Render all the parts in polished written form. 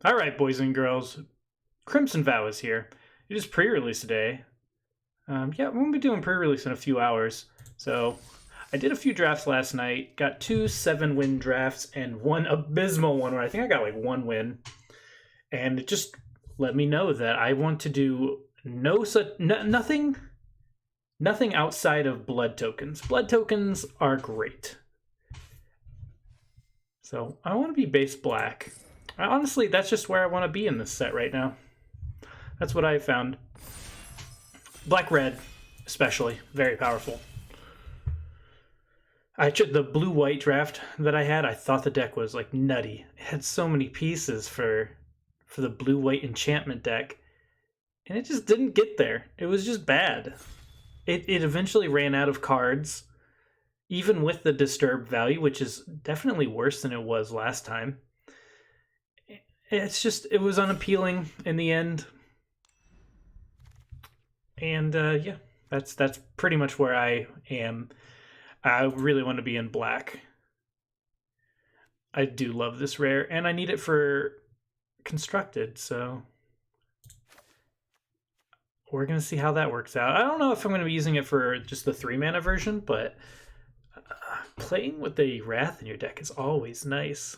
All right, boys and girls, Crimson Vow is here. It is pre-release today. Yeah, we're gonna be doing pre-release in a few hours. So I did a few drafts last night. Got 2 7-win drafts and one abysmal one where I think I got like 1 win. And it just let me know that I want to do nothing outside of blood tokens. Blood tokens are great. So I want to be base black. Honestly, that's just where I want to be in this set right now. That's what I found. Black-red, especially, very powerful. The blue-white draft that I had, I thought the deck was like nutty. It had so many pieces for the blue-white enchantment deck, and it just didn't get there. It was just bad. It eventually ran out of cards, even with the disturbed value, which is definitely worse than it was last time. It was unappealing in the end. And yeah, that's pretty much where I am. I really want to be in black. I do love this rare, and I need it for constructed, so we're going to see how that works out. I don't know if I'm going to be using it for just the 3-mana version, but playing with the Wrath in your deck is always nice.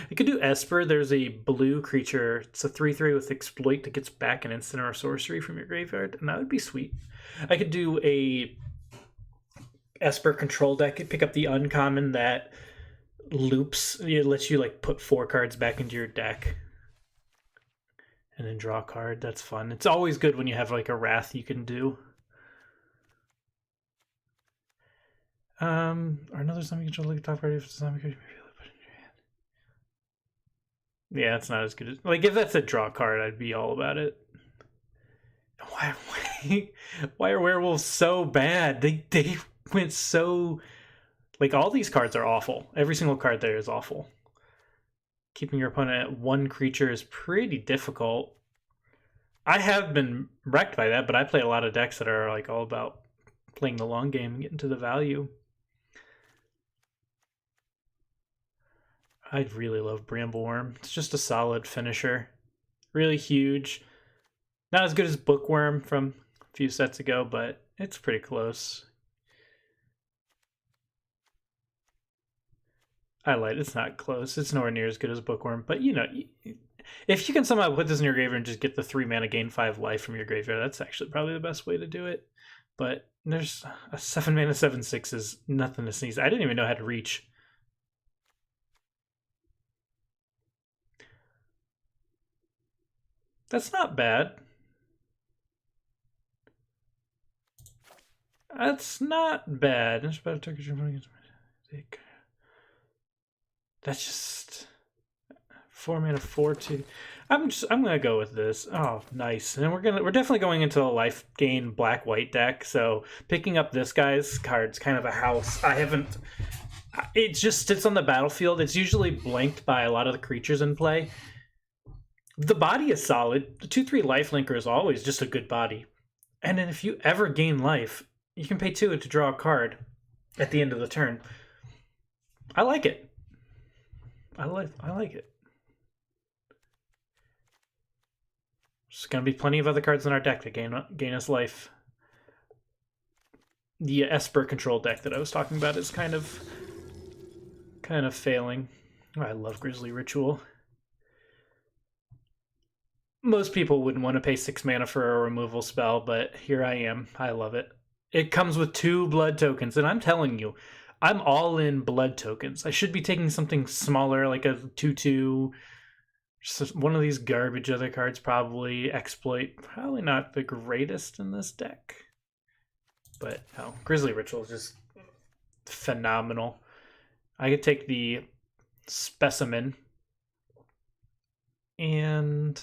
You could do Esper. There's a blue creature. It's a 3/3 with exploit that gets back an instant or a sorcery from your graveyard, and that would be sweet. I could do a Esper control deck. Pick up the uncommon that loops. It lets you like put 4 cards back into your deck and then draw a card. That's fun. It's always good when you have like a Wrath you can do. Or another zombie control like top party if it's zombie creature. Yeah, it's not as good as like if that's a draw card, I'd be all about it. Why are werewolves so bad? They went so like all these cards are awful. Every single card there is awful. Keeping your opponent at 1 creature is pretty difficult. I have been wrecked by that, but I play a lot of decks that are like all about playing the long game and getting to the value. I really love Brambleworm. It's just a solid finisher. Really huge. Not as good as Bookworm from a few sets ago, but it's pretty close. It's not close. It's nowhere near as good as Bookworm, but you know, if you can somehow put this in your graveyard and just get the 3-mana gain 5 life from your graveyard, that's actually probably the best way to do it. But there's a 7-mana 7/6 is nothing to sneeze. I didn't even know how to reach. That's not bad. That's not bad. That's just 4-mana 4/2. I'm gonna go with this. Oh, nice. And we're definitely going into a life gain black-white deck. So picking up this guy's card's kind of a house. It just sits on the battlefield. It's usually blanked by a lot of the creatures in play. The body is solid. The 2/3 lifelinker is always just a good body. And then if you ever gain life, you can pay 2 to draw a card at the end of the turn. I like it. I like it. There's gonna be plenty of other cards in our deck that gain us life. The Esper control deck that I was talking about is kind of failing. Oh, I love Grizzly Ritual. Most people wouldn't want to pay 6 mana for a removal spell, but here I am. I love it. It comes with 2 blood tokens, and I'm telling you, I'm all in blood tokens. I should be taking something smaller, like a 2/2. One of these garbage other cards, probably. Exploit, probably not the greatest in this deck. But no, Grizzly Ritual is just phenomenal. I could take the Specimen, and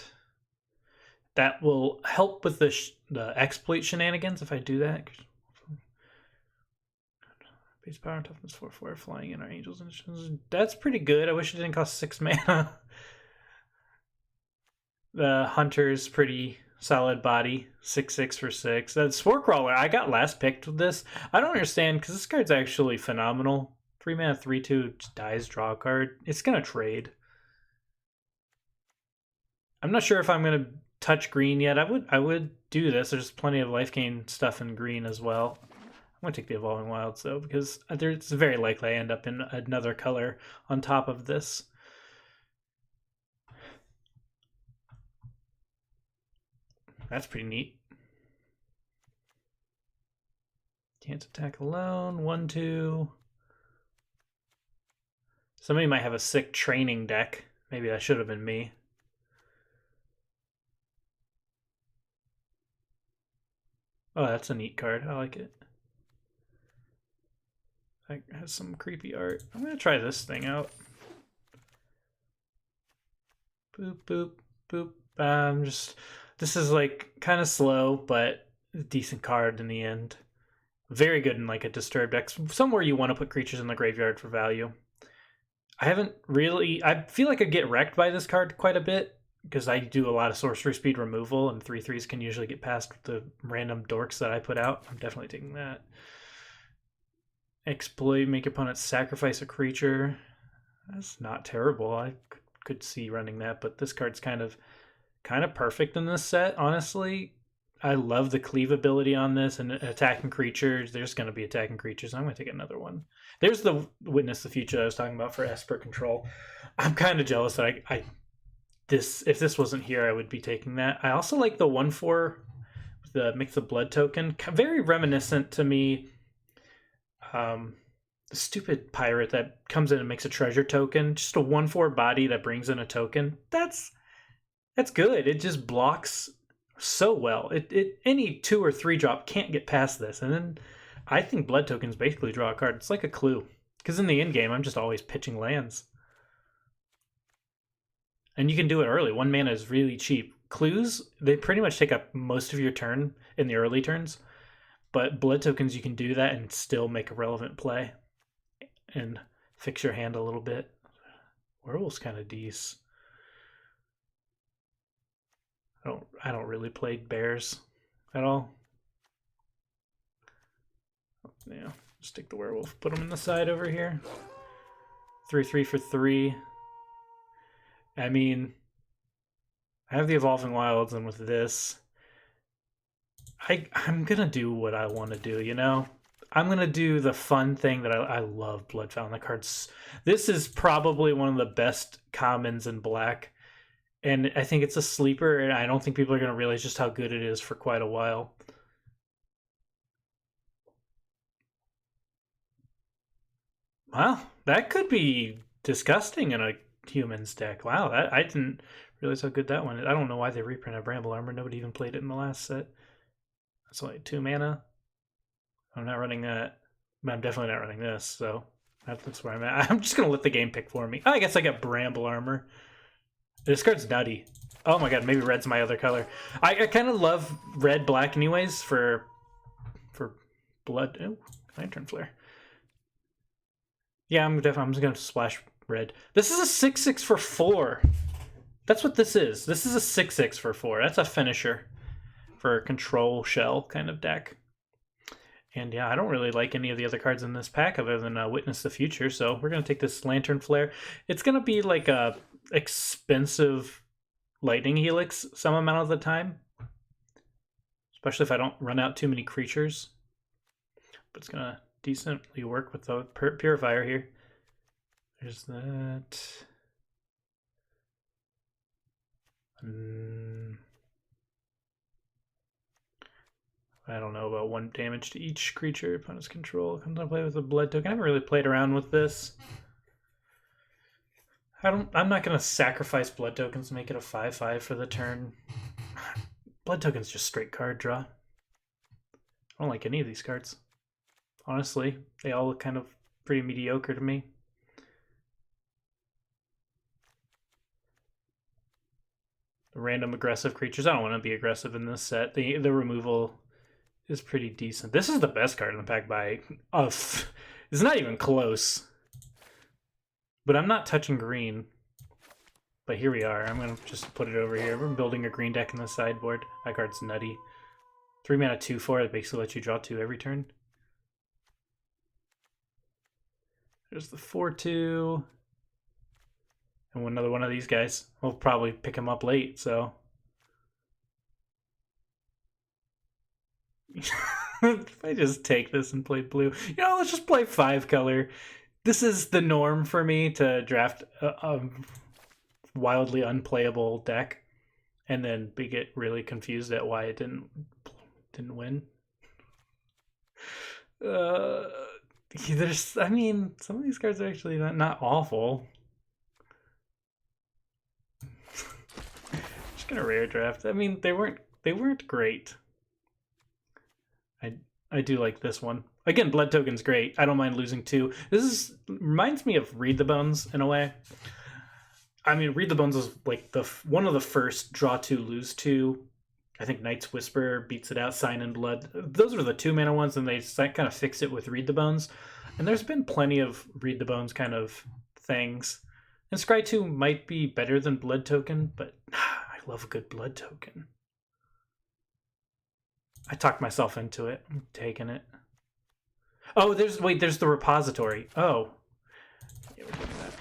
that will help with the exploit shenanigans if I do that. Base power and toughness 4/4, flying in our angels. That's pretty good. I wish it didn't cost 6 mana. The Hunter's pretty solid body. 6/6 for 6. The Spore Crawler, I got last picked with this. I don't understand because this card's actually phenomenal. 3 mana 3/2 dies, draw a card. It's gonna trade. I'm not sure if I'm gonna touch green yet. I would do this. There's plenty of life gain stuff in green as well. I'm gonna take the Evolving Wilds though, because it's very likely I end up in another color on top of this. That's pretty neat. Can't attack alone. 1/2. Somebody might have a sick training deck. Maybe that should have been me. Oh, that's a neat card. I like it. That has some creepy art. I'm gonna try this thing out. Boop, boop, boop. This is like kind of slow, but a decent card in the end. Very good in like a disturbed deck. Somewhere you want to put creatures in the graveyard for value. I feel like I get wrecked by this card quite a bit because I do a lot of sorcery speed removal, and 3/3s can usually get past the random dorks that I put out. I'm definitely taking that. Exploit, make opponents sacrifice a creature. That's not terrible. I could see running that, but this card's kind of perfect in this set, honestly. I love the cleave ability on this and attacking creatures. There's going to be attacking creatures. I'm going to take another one. There's the Witness the Future I was talking about for Esper Control. I'm kind of jealous that if this wasn't here, I would be taking that. I also like the 1/4, the Mix the Blood token. Very reminiscent to me. The stupid pirate that comes in and makes a treasure token. Just a 1/4 body that brings in a token. That's good. It just blocks so well. Any 2 or 3 drop can't get past this. And then I think blood tokens basically draw a card. It's like a clue. Because in the end game, I'm just always pitching lands. And you can do it early. 1 mana is really cheap. Clues, they pretty much take up most of your turn in the early turns. But blood tokens, you can do that and still make a relevant play. And fix your hand a little bit. Werewolf's kind of decent. I don't really play bears at all. Yeah, just take the werewolf, put him in the side over here. 3/3 for 3. I mean, I have the Evolving Wilds, and with this, I'm gonna do what I want to do. You know, I'm gonna do the fun thing that I love. Blood Fountain. The cards. This is probably one of the best commons in black. And I think it's a sleeper, and I don't think people are going to realize just how good it is for quite a while. Wow, that could be disgusting in a human's deck. Wow, I didn't realize how good that one is. I don't know why they reprinted Bramble Armor. Nobody even played it in the last set. That's only 2 mana. I'm not running that, but I'm definitely not running this, so that's where I'm at. I'm just going to let the game pick for me. I guess I got Bramble Armor. This card's nutty. Oh my god, maybe red's my other color. I kind of love red black anyways for blood. Oh, Lantern Flare. Yeah, I'm just gonna splash red. This is a 6/6 for 4. That's what this is. This is a 6/6 for 4. That's a finisher for a control shell kind of deck. And yeah, I don't really like any of the other cards in this pack other than Witness the Future. So we're gonna take this Lantern Flare. It's gonna be like a expensive Lightning Helix some amount of the time, especially if I don't run out too many creatures. But it's gonna decently work with the Purifier here. There's that. I don't know, about 1 damage to each creature opponent's control. Comes into play with a blood token. I haven't really played around with this. I'm not gonna sacrifice blood tokens to make it a 5/5 for the turn. Blood token's just straight card draw. I don't like any of these cards. Honestly, they all look kind of pretty mediocre to me. The random aggressive creatures. I don't want to be aggressive in this set. The removal is pretty decent. This is the best card in the pack by it's not even close. But I'm not touching green. But here we are. I'm going to just put it over here. We're building a green deck in the sideboard. That card's nutty. 3 mana 2/4. It basically lets you draw 2 every turn. There's the 4/2. And another one of these guys. We'll probably pick him up late, so. If I just take this and play blue. Let's just play 5-color. This is the norm for me to draft a wildly unplayable deck. And then we get really confused at why it didn't win. Some of these cards are actually not awful. Just gonna rare draft. They weren't great. I do like this one. Again, blood token's great. I don't mind losing 2. This reminds me of Read the Bones in a way. Read the Bones is like one of the first draw 2, lose 2. I think Knight's Whisper beats it out. Sign in Blood. Those are the 2-mana ones, and they kind of fix it with Read the Bones. And there's been plenty of Read the Bones kind of things. And Scry 2 might be better than Blood Token, but I love a good Blood Token. I talked myself into it. I'm taking it. Oh, there's the repository. Oh. Yeah, we're doing that.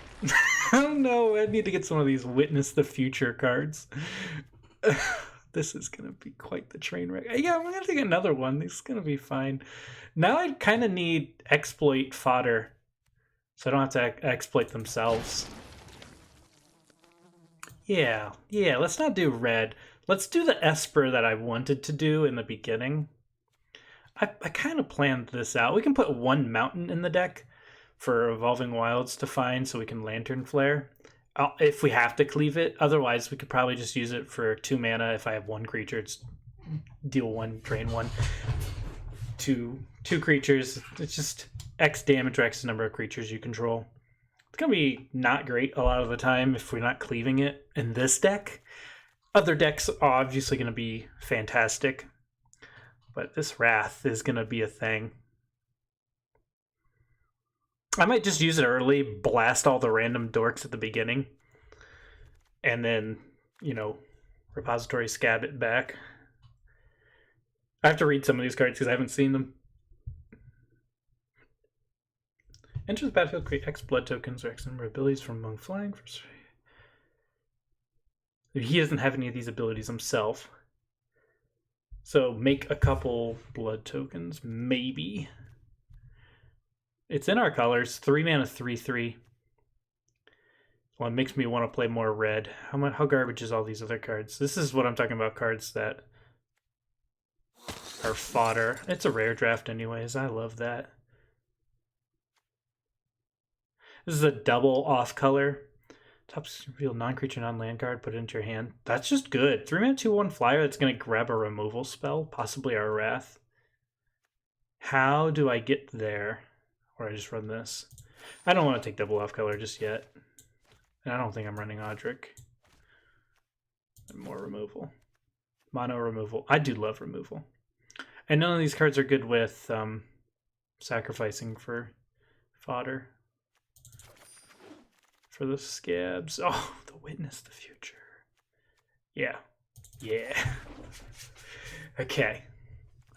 Oh no, I need to get some of these Witness the Future cards. This is going to be quite the train wreck. Yeah, I'm going to take another one. This is going to be fine. Now I kind of need exploit fodder, so I don't have to exploit themselves. Yeah, let's not do red. Let's do the Esper that I wanted to do in the beginning. I kind of planned this out. We can put 1 mountain in the deck for Evolving Wilds to find, so we can Lantern Flare. If we have to cleave it. Otherwise, we could probably just use it for 2 mana. If I have 1 creature, it's deal 1, drain 1. 2 creatures. It's just X damage or X number of creatures you control. It's going to be not great a lot of the time if we're not cleaving it in this deck. Other decks are obviously going to be fantastic. But this Wrath is going to be a thing. I might just use it early, blast all the random dorks at the beginning, and then, repository scab it back. I have to read some of these cards because I haven't seen them. Enter the battlefield, create X blood tokens or X number of abilities from among flying. He doesn't have any of these abilities himself. So make a couple blood tokens, maybe. It's in our colors, 3 mana, 3/3. Well, it makes me want to play more red. How garbage is all these other cards? This is what I'm talking about, cards that are fodder. It's a rare draft anyways. I love that. This is a double off color. Top reveal non-creature, non-land card, put it into your hand. That's just good. 3 mana, 2/1 flyer that's going to grab a removal spell, possibly our Wrath. How do I get there? Or I just run this. I don't want to take double off color just yet. And I don't think I'm running Odric. And more removal. Mono removal. I do love removal. And none of these cards are good with sacrificing for fodder. For the scabs. Oh, the Witness the Future. Yeah.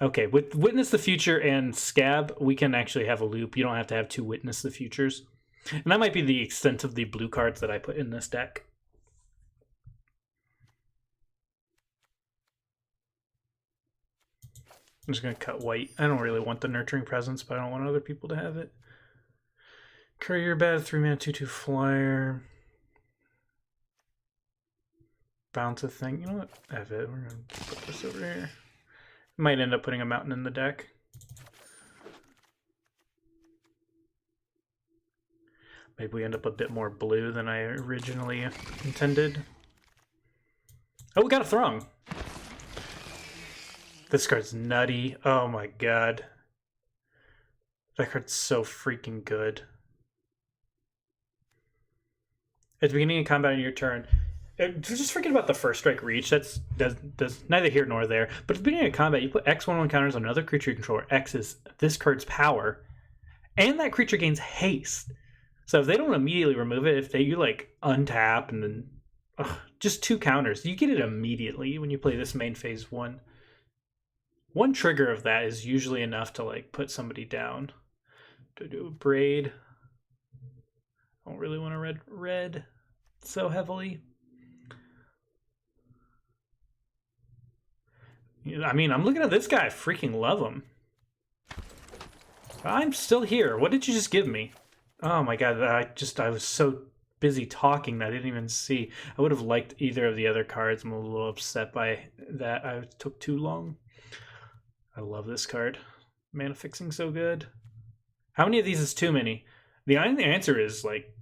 Okay, with Witness the Future and Scab, we can actually have a loop. You don't have to have 2 Witness the Futures. And that might be the extent of the blue cards that I put in this deck. I'm just going to cut white. I don't really want the Nurturing Presence, but I don't want other people to have it. Courier Bat, 3 mana, 2/2 flyer. Bounce a thing. You know what? Have it. We're going to put this over here. Might end up putting a mountain in the deck. Maybe we end up a bit more blue than I originally intended. Oh, we got a Throng. This card's nutty. Oh my god. That card's so freaking good. At the beginning of combat on your turn, just forget about the first strike reach. That's neither here nor there. But at the beginning of combat, you put X/1/1 counters on another creature you control. X is this card's power, and that creature gains haste. So if they don't immediately remove it, if you untap and then just 2 counters, you get it immediately when you play this main phase 1. One trigger of that is usually enough to put somebody down. To do a braid. I don't really want to red. so heavily. I mean, I'm looking at this guy. I freaking love him. I'm still here. What did you just give me? Oh my god, I was so busy talking that I didn't even see. I would have liked either of the other cards. I'm a little upset by that. I took too long. I love this card. Mana fixing so good. How many of these is too many? The only answer is like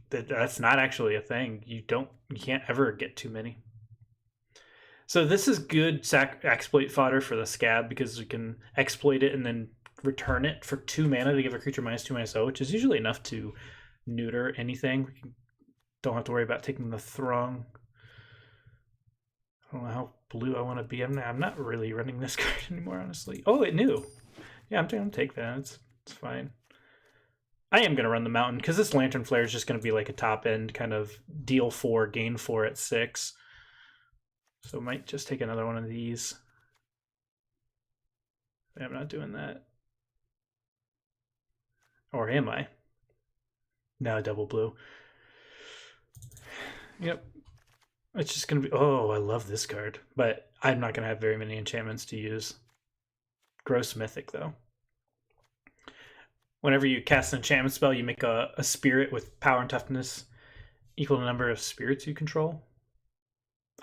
that's not actually a thing. You can't ever get too many. So this is good exploit fodder for the scab because we can exploit it and then return it for 2 mana to give a creature -2/-0, which is usually enough to neuter anything. We don't have to worry about taking the throng. I don't know how blue I want to be. I'm not really running this card anymore, honestly. Oh, it knew. Yeah, I'm going to take that. It's fine. I am going to run the mountain because this Lantern Flare is just going to be like a top end kind of deal 4, gain 4 at 6. So I might just take another one of these. I'm not doing that. Or am I? No, double blue. Yep. It's just going to be... Oh, I love this card. But I'm not going to have very many enchantments to use. Gross Mythic, though. Whenever you cast an enchantment spell, you make a spirit with power and toughness equal to the number of spirits you control.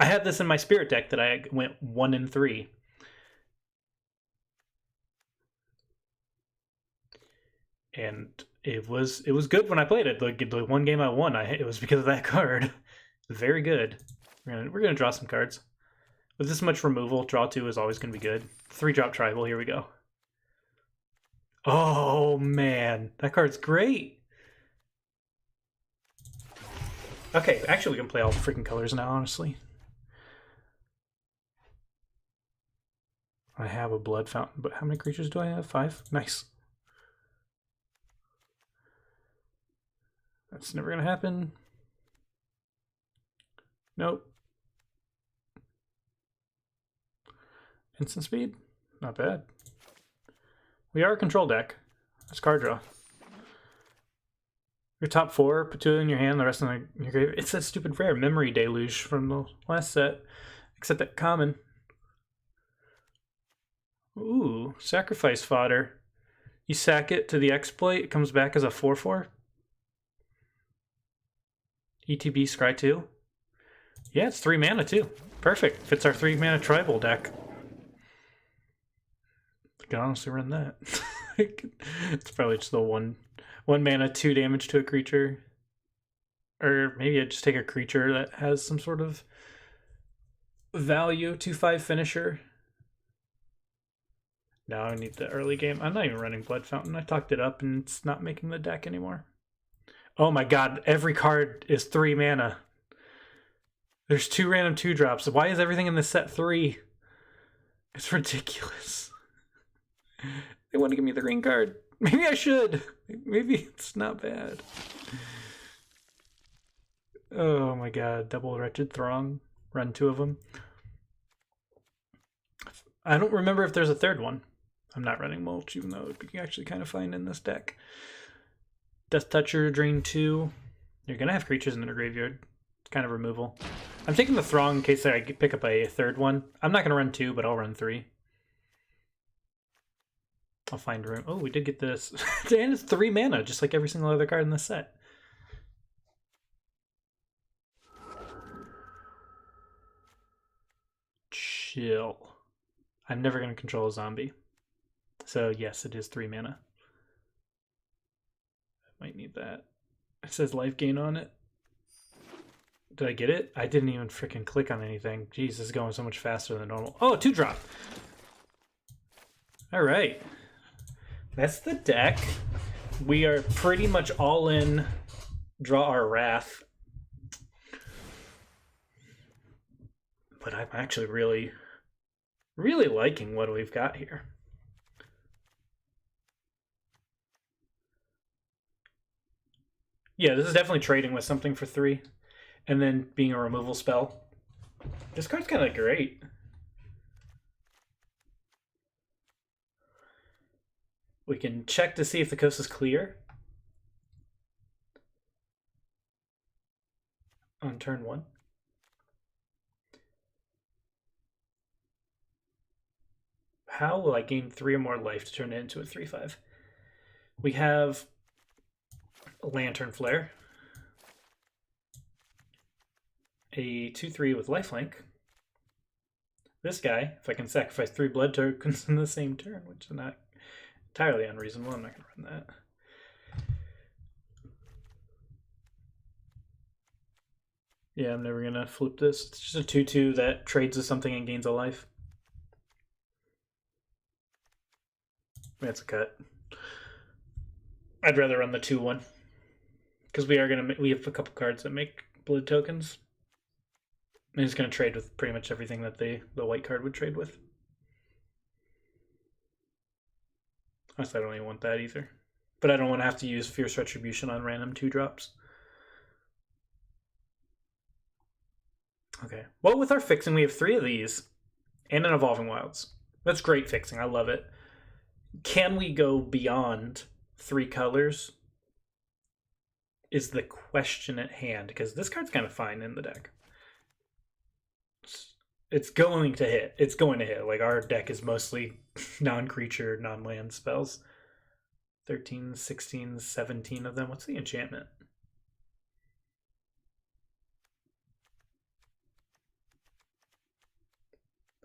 I had this in my spirit deck that I went 1 in 3. And it was good when I played it. The one game I won, it was because of that card. Very good. We're gonna draw some cards. With this much removal, draw 2 is always gonna be good. 3-drop tribal. Here we go. Oh man, that card's great. Okay, actually we can play all the freaking colors now, honestly. I have a blood fountain, but how many creatures do I have? 5? Nice. That's never gonna happen. Nope. Instant speed? Not bad. We are a control deck. That's card draw. Your top 4, put 2 in your hand, the rest in your grave. It's that stupid rare Memory Deluge from the last set. Except that common. Ooh, sacrifice fodder. You sack it to the exploit, it comes back as a 4/4. ETB Scry 2. Yeah, it's 3 mana too. Perfect. Fits our 3 mana tribal deck. I can honestly run that. It's probably just the 1 mana, 2 damage to a creature. Or maybe I just take a creature that has some sort of value, 2/5 finisher. Now I need the early game. I'm not even running Blood Fountain. I talked it up and it's not making the deck anymore. Oh my god, every card is 3 mana. There's 2 random 2-drops. Why is everything in this set 3? It's ridiculous. They want to give me the green card. Maybe I should. Maybe it's not bad. Oh my god, double Wretched Throng. Run 2 of them. I don't remember if there's a 3rd one. I'm not running Mulch, even though it would be actually kind of fine in this deck. Death Toucher, drain 2. You're going to have creatures in the graveyard. It's kind of removal. I'm taking the Throng in case I pick up a 3rd one. I'm not going to run 2, but I'll run 3. I'll find room. Oh, we did get this. And it's 3 mana, just like every single other card in the set. Chill. I'm never going to control a zombie. So yes, it is 3 mana. I might need that. It says life gain on it. Did I get it? I didn't even freaking click on anything. Jeez, this is going so much faster than normal. Oh, 2-drop. All right. That's the deck. We are pretty much all in. Draw our Wrath. But I'm actually really liking what we've got here. Yeah, this is definitely trading with something for 3. And then being a removal spell. This card's kind of great. We can check to see if the coast is clear. on turn 1. How will I gain 3 or more life to turn it into a 3/5? We have a Lantern Flare, a 2/3 with lifelink. This guy, if I can sacrifice 3 blood tokens in the same turn, which is not entirely unreasonable, I'm not going to run that. Yeah, I'm never going to flip this. It's just a 2/2 that trades with something and gains a life. That's a cut. I'd rather run the 2/1 because we have a couple cards that make blood tokens. And he's going to trade with pretty much everything that the white card would trade with. Honestly, I don't even want that either. But I don't want to have to use Fierce Retribution on random 2-drops. Okay. Well, with our fixing, we have 3 of these and an Evolving Wilds. That's great fixing. I love it. Can we go beyond 3 colors? Is the question at hand, because this card's kind of fine in the deck. It's going to hit. It's going to hit. Like, our deck is mostly non-creature, non-land spells. 13, 16, 17 of them. What's the enchantment?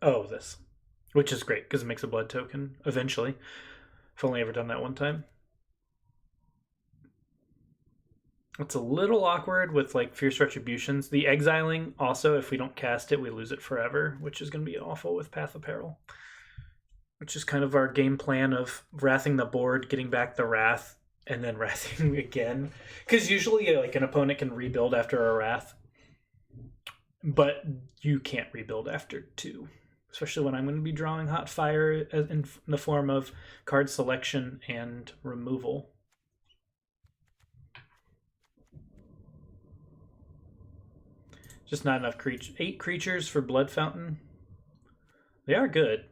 Oh, this. Which is great, because it makes a blood token, eventually. I've only ever done that one time. It's a little awkward with like Fierce Retributions. The exiling also, if we don't cast it, we lose it forever, which is going to be awful with Path of Peril. Which is kind of our game plan of wrathing the board, getting back the wrath, and then wrathing again. Because usually like an opponent can rebuild after a wrath, but you can't rebuild after 2. Especially when I'm going to be drawing Hot Fire in the form of card selection and removal. Just not enough 8 creatures for Blood Fountain. They are good.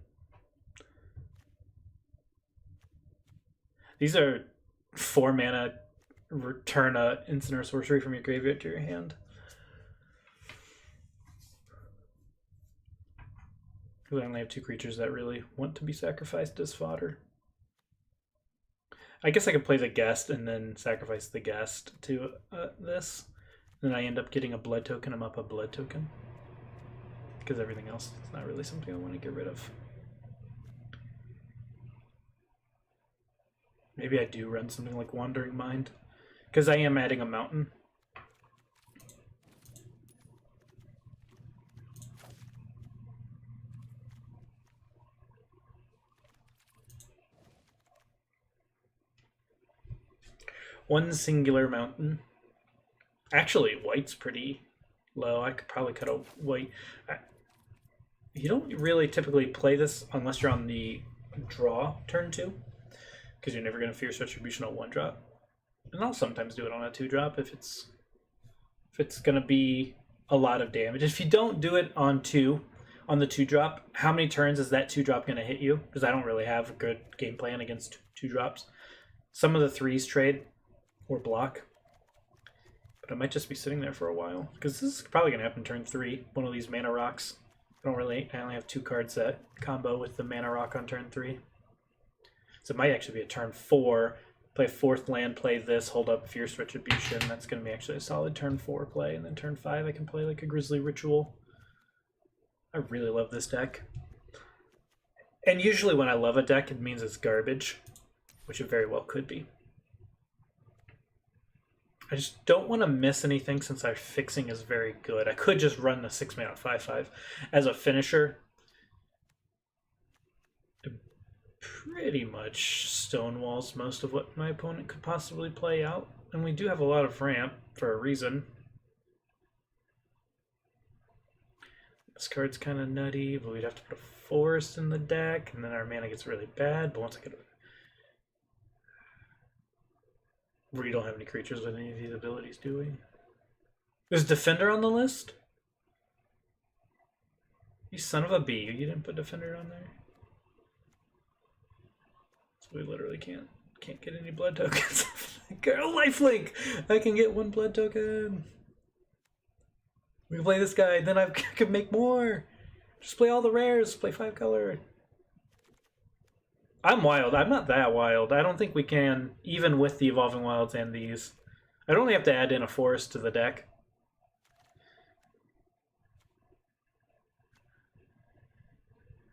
These are 4 mana, return a instant or sorcery from your graveyard to your hand. Because I only have 2 creatures that really want to be sacrificed as fodder. I guess I could play the guest and then sacrifice the guest to this. Then I end up getting a blood token. I'm up a blood token. Because everything else is not really something I want to get rid of. Maybe I do run something like Wandering Mind. Because I am adding a mountain. One singular mountain. Actually, white's pretty low. I could probably cut a white. You don't really typically play this unless you're on the draw turn 2. Because you're never going to Fierce Retribution on 1-drop. And I'll sometimes do it on a 2-drop if it's going to be a lot of damage. If you don't do it on the 2-drop, how many turns is that 2-drop going to hit you? Because I don't really have a good game plan against 2-drops. Some of the 3s trade or block. But I might just be sitting there for a while. Because this is probably going to happen turn 3. One of these mana rocks. I only have 2 cards that combo with the mana rock on turn 3. So it might actually be a turn 4. Play a 4th land, play this, hold up Fierce Retribution. That's going to be actually a solid turn 4 play. And then turn 5 I can play like a Grisly Ritual. I really love this deck. And usually when I love a deck, it means it's garbage. Which it very well could be. I just don't want to miss anything since our fixing is very good. I could just run the 6-mana 5/5 as a finisher. It pretty much stonewalls most of what my opponent could possibly play out. And we do have a lot of ramp for a reason. This card's kind of nutty, but we'd have to put a forest in the deck, and then our mana gets really bad. But once I get we don't have any creatures with any of these abilities, do we? Is Defender on the list? You son of a bee, you didn't put Defender on there? So we literally can't get any blood tokens. Girl, lifelink! I can get 1 blood token! We can play this guy, then I could make more. Just play all the rares, play 5-color. I'm wild. I'm not that wild. I don't think we can, even with the Evolving Wilds and these. I'd only have to add in a forest to the deck.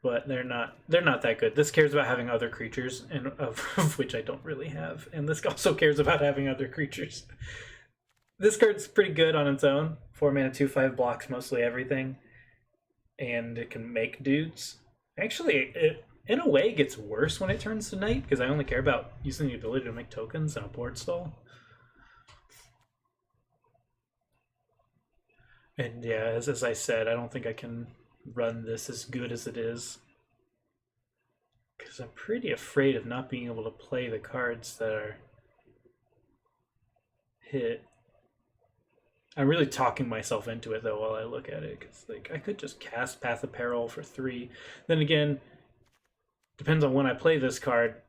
But they're not that good. This cares about having other creatures, and of which I don't really have. And this also cares about having other creatures. This card's pretty good on its own. 4 mana, 2/5 blocks mostly everything. And it can make dudes. Actually, it in a way gets worse when it turns to night, because I only care about using the ability to make tokens and a board stall. And yeah, as I said, I don't think I can run this as good as it is, because I'm pretty afraid of not being able to play the cards that are hit. I'm really talking myself into it though while I look at it, because like I could just cast Path of Peril for 3. Then again, depends on when I play this card.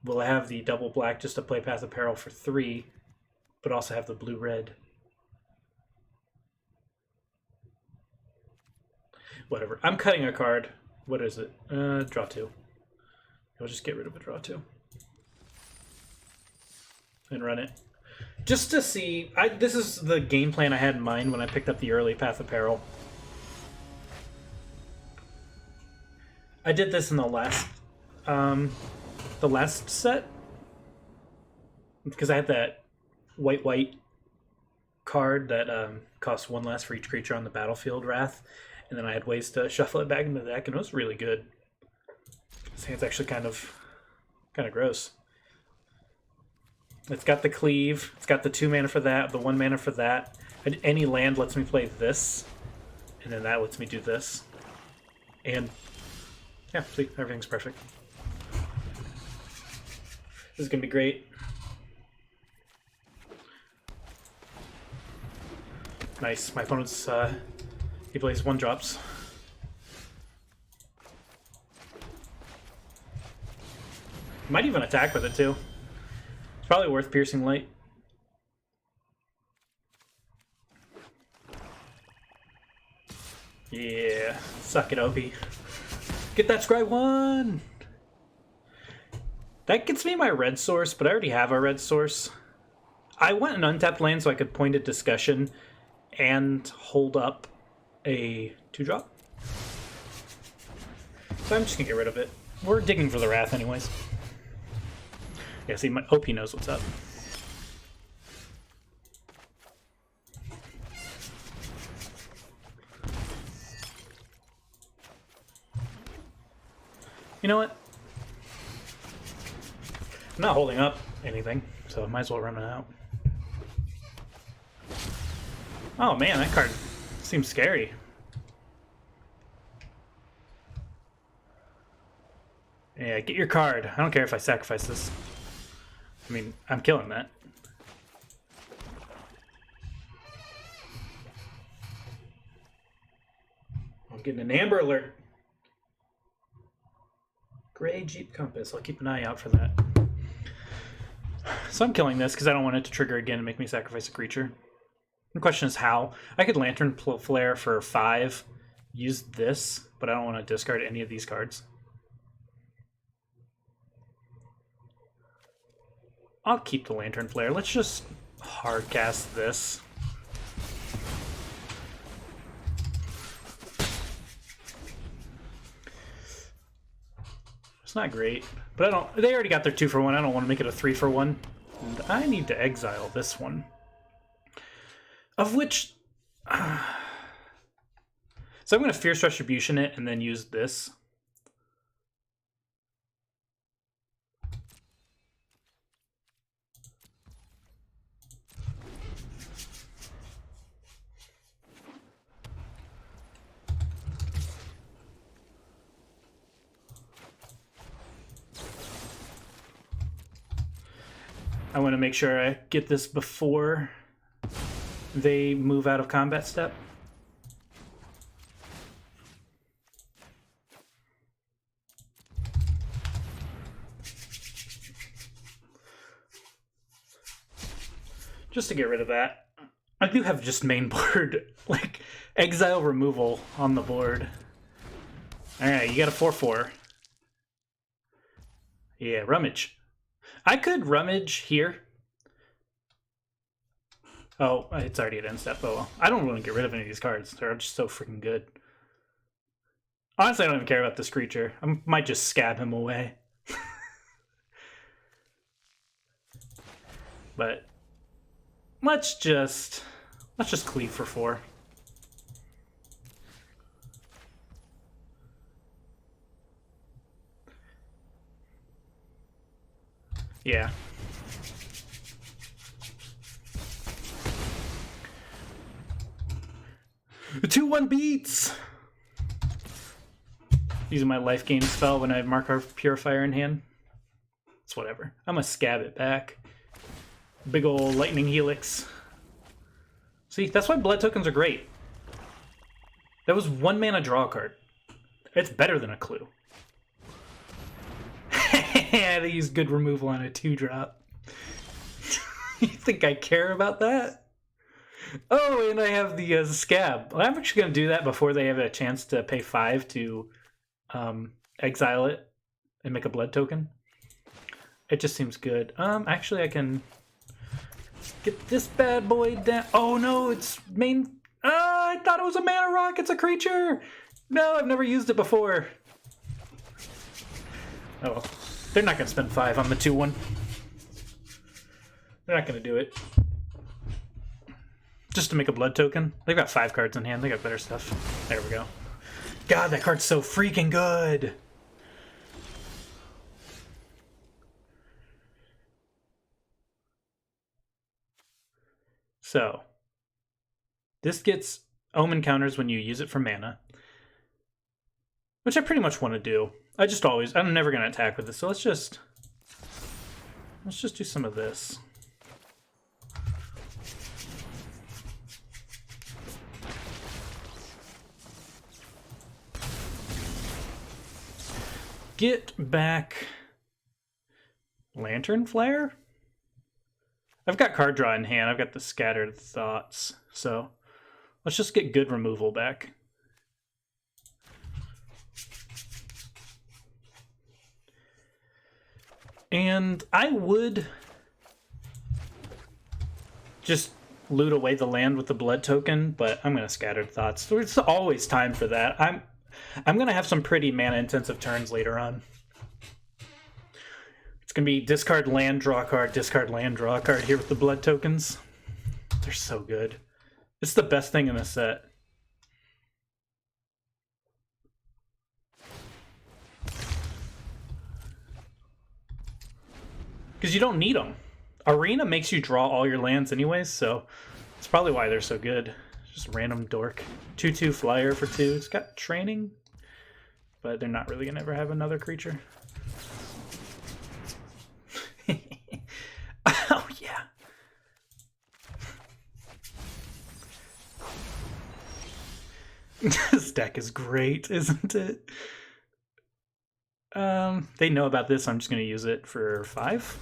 Will I have the double black just to play Path of Peril for 3, but also have the blue-red? Whatever. I'm cutting a card. What is it? Draw 2. I'll just get rid of a draw 2. And run it. Just to see... this is the game plan I had in mind when I picked up the early Path of Peril. I did this in the last set. Because I had that white card that costs 1 less for each creature on the battlefield, Wrath. And then I had ways to shuffle it back into the deck, and it was really good. This hand's actually kind of gross. It's got the cleave. It's got the 2 mana for that, the 1 mana for that. And any land lets me play this, and then that lets me do this. And yeah, see, everything's perfect. This is gonna be great. Nice. My opponent's he plays 1-drops. Might even attack with it too. It's probably worth Piercing Light. Yeah, suck it, OP. Get that Scry 1! That gets me my red source, but I already have a red source. I want an untapped land so I could point at Discussion and hold up a 2-drop. So I'm just gonna get rid of it. We're digging for the Wrath anyways. Yeah, see, my OP knows what's up. You know what? I'm not holding up anything, so I might as well run it out. Oh man, that card seems scary. Yeah, get your card. I don't care if I sacrifice this. I mean, I'm killing that. I'm getting an Amber Alert. Gray Jeep Compass. I'll keep an eye out for that. So I'm killing this because I don't want it to trigger again and make me sacrifice a creature. The question is how. I could Lantern Flare for 5, use this, but I don't want to discard any of these cards. I'll keep the Lantern Flare. Let's just hard cast this. It's not great, but I don't. They already got their 2-for-1. I don't want to make it a 3-for-1. And I need to exile this one. Of which, so I'm going to Fierce Retribution it and then use this. I want to make sure I get this before they move out of combat step. Just to get rid of that. I do have just main board. Like, Exile removal on the board. Alright, you got a 4/4. Yeah, rummage. I could rummage here. Oh, it's already at end step. Oh, well. I don't want to get rid of any of these cards. They're just so freaking good. Honestly, I don't even care about this creature. I might just scab him away. But let's just cleave for 4. Yeah. The 2/1 beats! Using my life gain spell when I have Mark Purifier in hand. It's whatever. I'm gonna scab it back. Big ol' lightning helix. See, that's why blood tokens are great. That was 1 mana draw card. It's better than a clue. They use good removal on a 2-drop. You think I care about that? Oh, and I have the scab. Well, I'm actually going to do that before they have a chance to pay 5 to exile it and make a blood token. It just seems good. Actually, I can get this bad boy down. Oh no, it's main. I thought it was a mana rock. It's a creature. No, I've never used it before. Oh well. They're not going to spend 5 on the 2/1. They're not going to do it. Just to make a blood token. They've got 5 cards in hand. They got better stuff. There we go. God, that card's so freaking good. So, this gets omen counters when you use it for mana. Which I pretty much want to do. I'm never going to attack with this, so let's just do some of this. Get back Lantern Flare? I've got card draw in hand. I've got the Scattered Thoughts. So let's just get good removal back. And I would just loot away the land with the blood token, but I'm going to Scattered Thoughts. There's always time for that. I'm going to have some pretty mana-intensive turns later on. It's going to be discard land, draw card, discard land, draw card here with the blood tokens. They're so good. It's the best thing in the set. Because you don't need them. Arena makes you draw all your lands anyways, so that's probably why they're so good. Just random dork. 2/2 flyer for 2. It's got training, but they're not really going to ever have another creature. Oh, yeah. This deck is great, isn't it? They know about this, so I'm just going to use it for 5.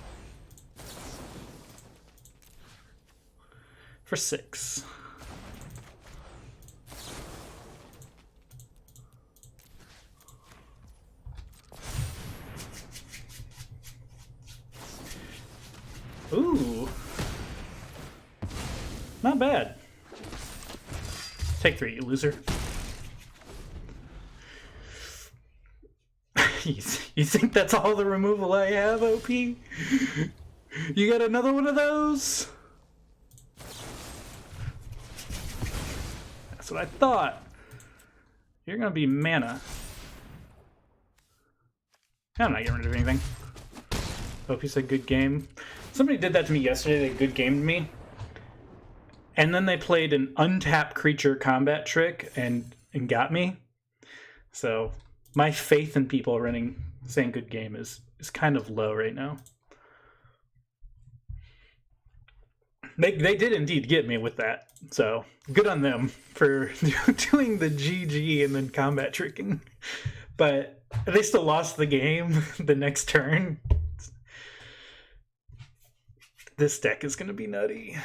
For 6. Ooh. Not bad. Take 3, you loser. You think that's all the removal I have, OP? You got another one of those? That's what I thought. You're gonna be mana. I'm not getting rid of anything. OP said good game. Somebody did that to me yesterday. They good gamed me. And then they played an untapped creature combat trick and got me. So my faith in people saying good game is kind of low right now. They did indeed get me with that. So good on them for doing the GG and then combat tricking. But they still lost the game the next turn. This deck is going to be nutty.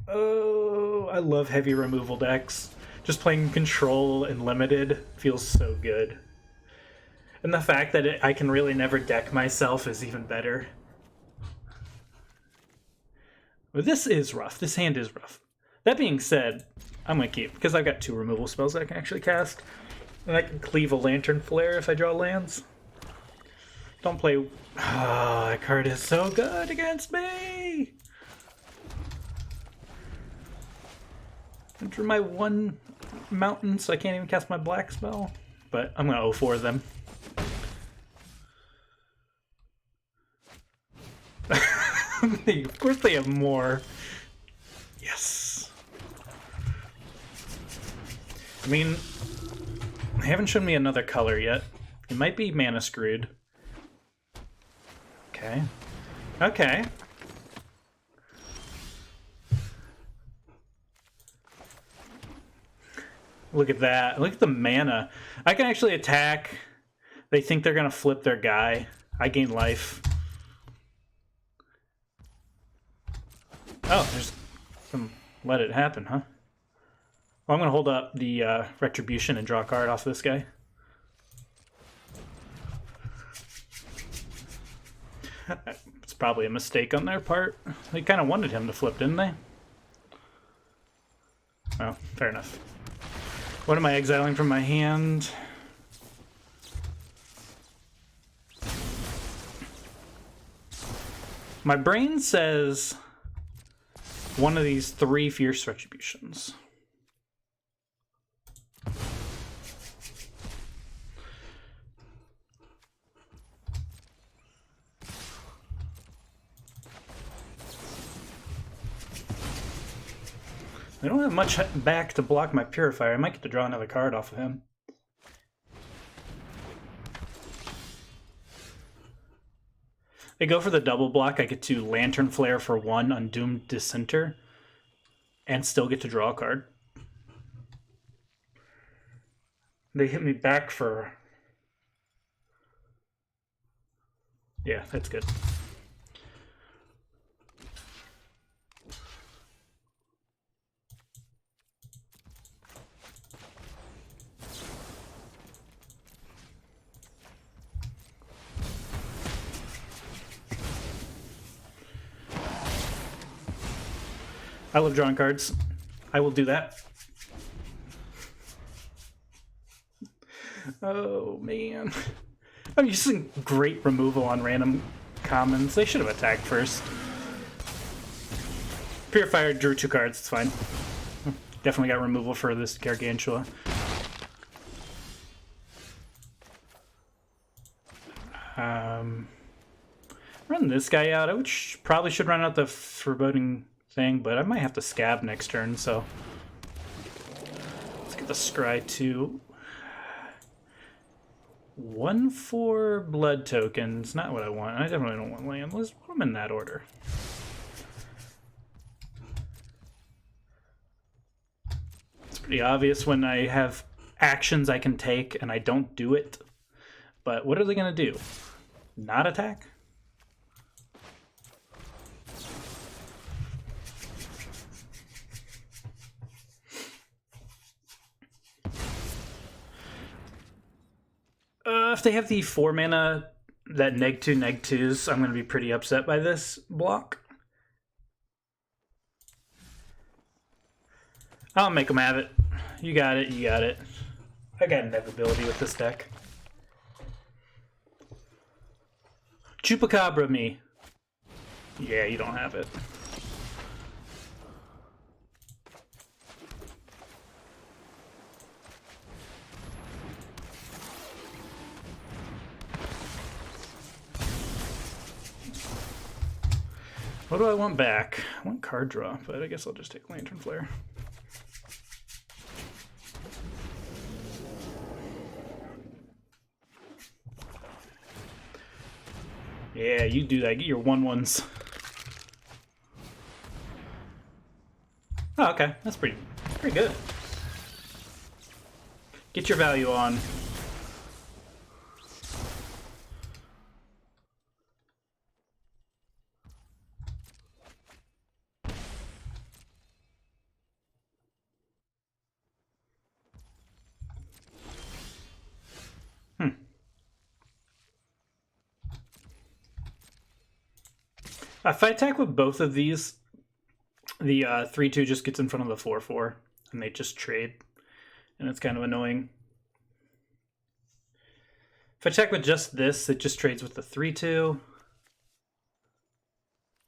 Oh, I love heavy removal decks. Just playing Control and Limited feels so good. And the fact that I can really never deck myself is even better. But this is rough. This hand is rough. That being said, I'm going to keep, because I've got 2 removal spells that I can actually cast. And I can cleave a Lantern Flare if I draw lands. Don't play... Oh, that card is so good against me! I drew my 1 mountain, so I can't even cast my black spell. But I'm going to 0-4 them. Of course they have more. Yes. I mean, they haven't shown me another color yet. It might be mana screwed. Okay. Okay. Look at that. Look at the mana. I can actually attack. They think they're going to flip their guy. I gain life. Oh, there's some... Let it happen, huh? Well, I'm going to hold up the Retribution and draw a card off this guy. It's probably a mistake on their part. They kind of wanted him to flip, didn't they? Oh, fair enough. What am I exiling from my hand? My brain says one of these 3 Fierce Retributions. I don't have much back to block my Purifier. I might get to draw another card off of him. They go for the double block. I get to Lantern Flare for 1 on Doomed Dissenter and still get to draw a card. They hit me back for... Yeah, that's good. I love drawing cards. I will do that. Oh, man. I'm using great removal on random commons. They should have attacked first. Purifier drew 2 cards. It's fine. Definitely got removal for this Gargantua. Run this guy out. I probably should run out the Foreboding thing, but I might have to scab next turn, so let's get the Scry 2. 1 for blood tokens. Not what I want. I definitely don't want land. Let's put them in that order. It's pretty obvious when I have actions I can take and I don't do it. But what are they going to do? Not attack? If they have the 4 mana that neg2, neg2s, I'm going to be pretty upset by this block. I'll make them have it. You got it, you got it. I got inevitability with this deck. Chupacabra me. Yeah, you don't have it. What do I want back? I want card draw, but I guess I'll just take Lantern Flare. Yeah, you do that. Get your 1/1s. Oh, okay. That's pretty good. Get your value on. If I attack with both of these, the 3/2 just gets in front of the 4/4, and they just trade, and it's kind of annoying. If I attack with just this, it just trades with the 3/2.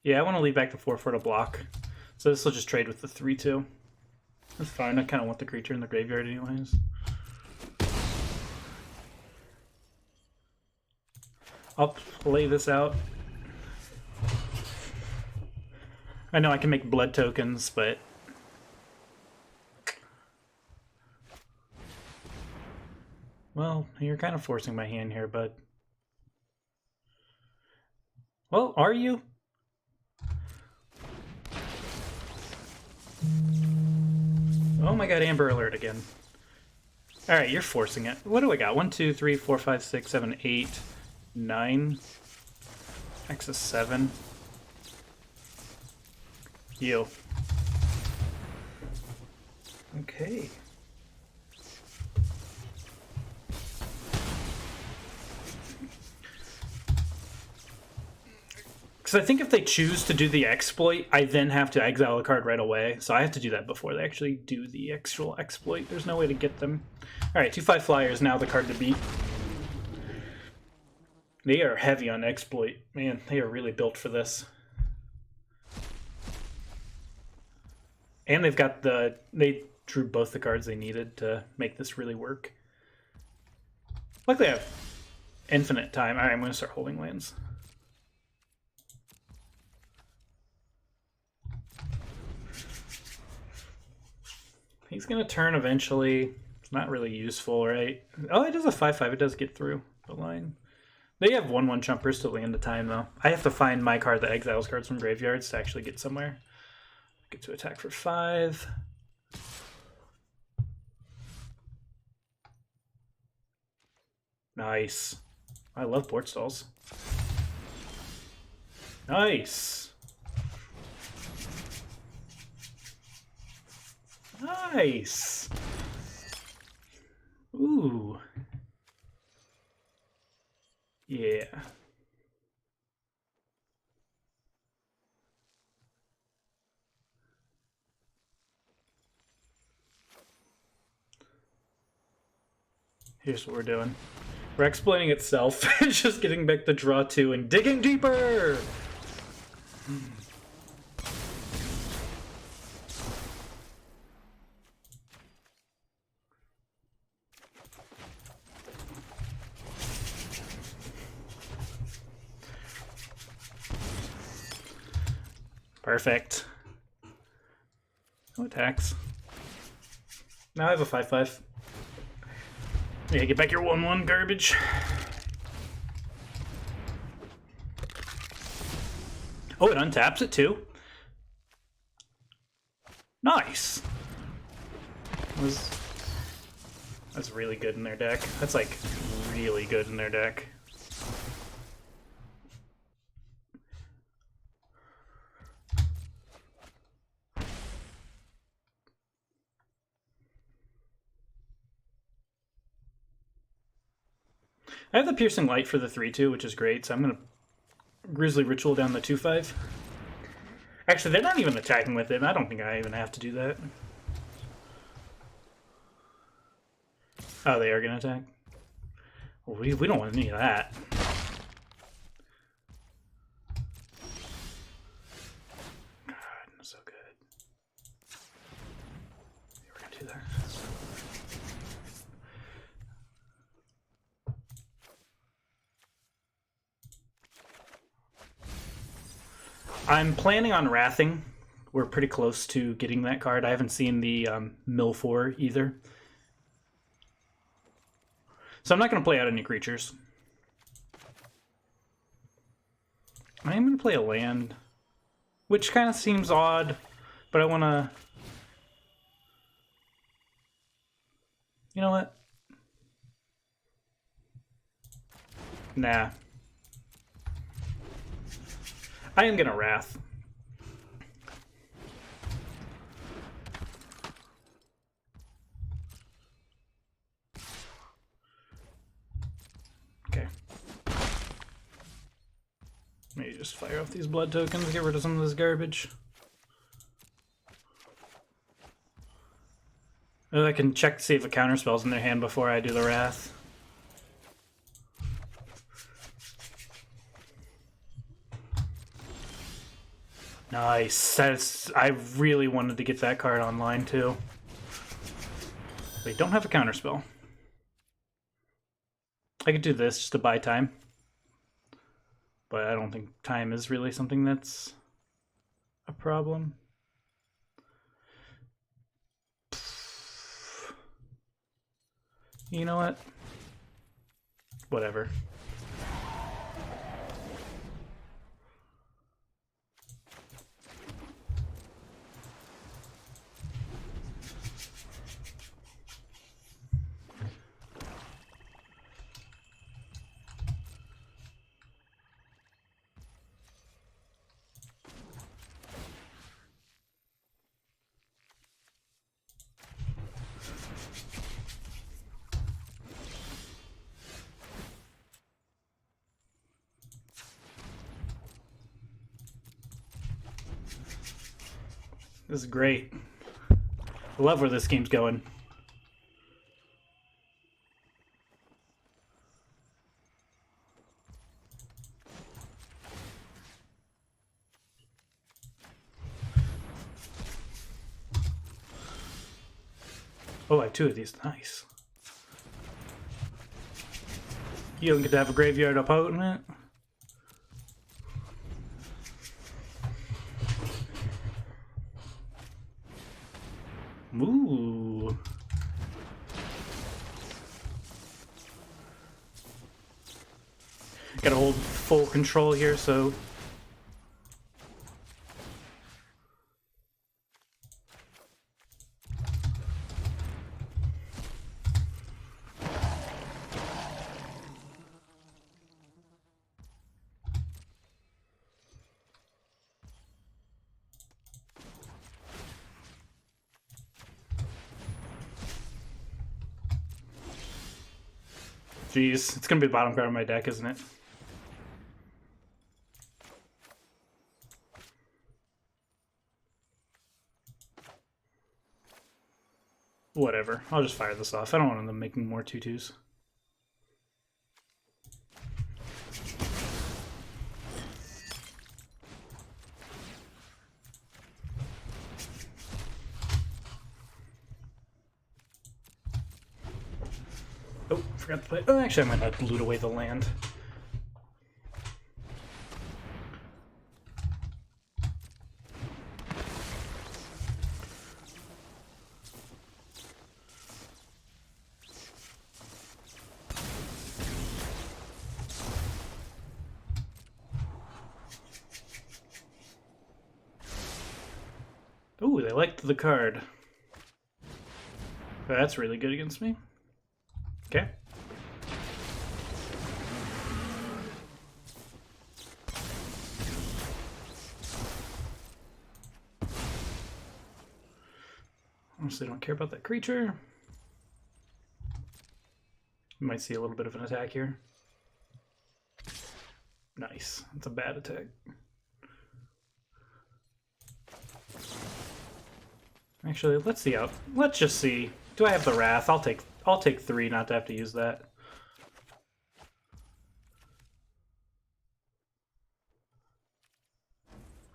Yeah, I want to leave back the 4/4 to block, so this will just trade with the 3/2. That's fine. I kind of want the creature in the graveyard anyways. I'll play this out. I know I can make blood tokens, but well, you're kind of forcing my hand here, bud. Well, are you? Oh my god, Amber Alert again. Alright, you're forcing it. What do I got? 1, 2, 3, 4, 5, 6, 7, 8, 9. X is 7. Heal. Okay. Because I think if they choose to do the exploit, I then have to exile a card right away. So I have to do that before they actually do the actual exploit. There's no way to get them. Alright, 2/5 flyer is now the card to beat. They are heavy on exploit. Man, they are really built for this. And they've got the... They drew both the cards they needed to make this really work. Luckily I have infinite time. Alright, I'm going to start holding lands. He's going to turn eventually. It's not really useful, right? Oh, it does a 5/5. It does get through the line. They have 1/1 jumpers to land a time, though. I have to find my card that exiles cards from graveyards to actually get somewhere. Get to attack for 5. Nice. I love port stalls. Nice. Nice. Ooh. Yeah. Here's what we're doing. We're exploiting itself, just getting back the draw 2 and digging deeper! Perfect. No attacks. Now I have a 5/5. Yeah, get back your 1/1 garbage. Oh, it untaps it too? Nice! That's really good in their deck. That's like really good in their deck. I have the Piercing Light for the 3/2, which is great, so I'm going to Grizzly Ritual down the 2/5. Actually, they're not even attacking with it. I don't think I even have to do that. Oh, they are going to attack? Well, we don't want any of that. God, so good. We're going to do that. I'm planning on Wrathing. We're pretty close to getting that card. I haven't seen the Mill 4 either. So I'm not going to play out any creatures. I am going to play a land, which kind of seems odd, but I want to... You know what? Nah. I am going to Wrath. Okay. Maybe just just fire off these blood tokens, get rid of some of this garbage. I can check to see if a counterspell's in their hand before I do the Wrath. Nice. I really wanted to get that card online too. They don't have a counterspell. I could do this just to buy time. But I don't think time is really something that's a problem. You know what? Whatever. This is great. I love where this game's going. Oh, I have two of these. Nice. You don't get to have a graveyard opponent. Ooh. Gotta hold full control here, so... Jeez, it's gonna be the bottom card of my deck, isn't it? Whatever. I'll just fire this off. I don't want them making more 2/2s. Oh, forgot to play. Oh, actually, I might not loot away the land. Ooh, they liked the card. That's really good against me. Okay. Honestly, don't care about that creature. You might see a little bit of an attack here. Nice. That's a bad attack. Actually, let's see out. Let's just see. Do I have the Wrath? I'll take 3 not to have to use that.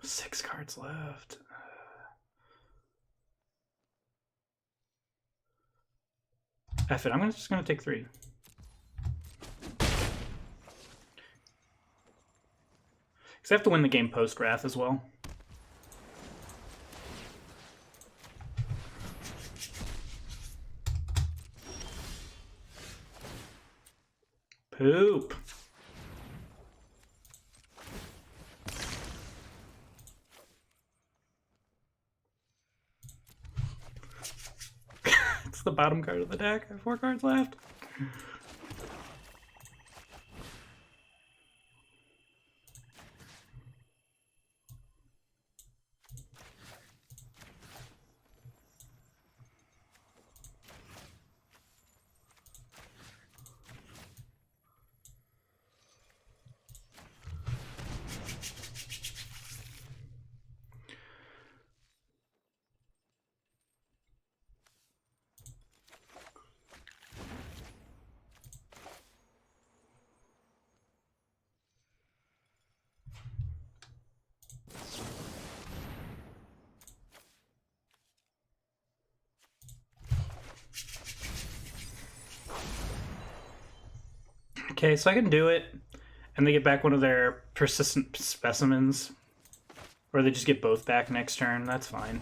Six cards left. F it. I'm just gonna take 3. Because I have to win the game post Wrath as well. Poop. It's the bottom card of the deck. I have 4 cards left. Okay, so I can do it, and they get back one of their persistent specimens, or they just get both back next turn. That's fine.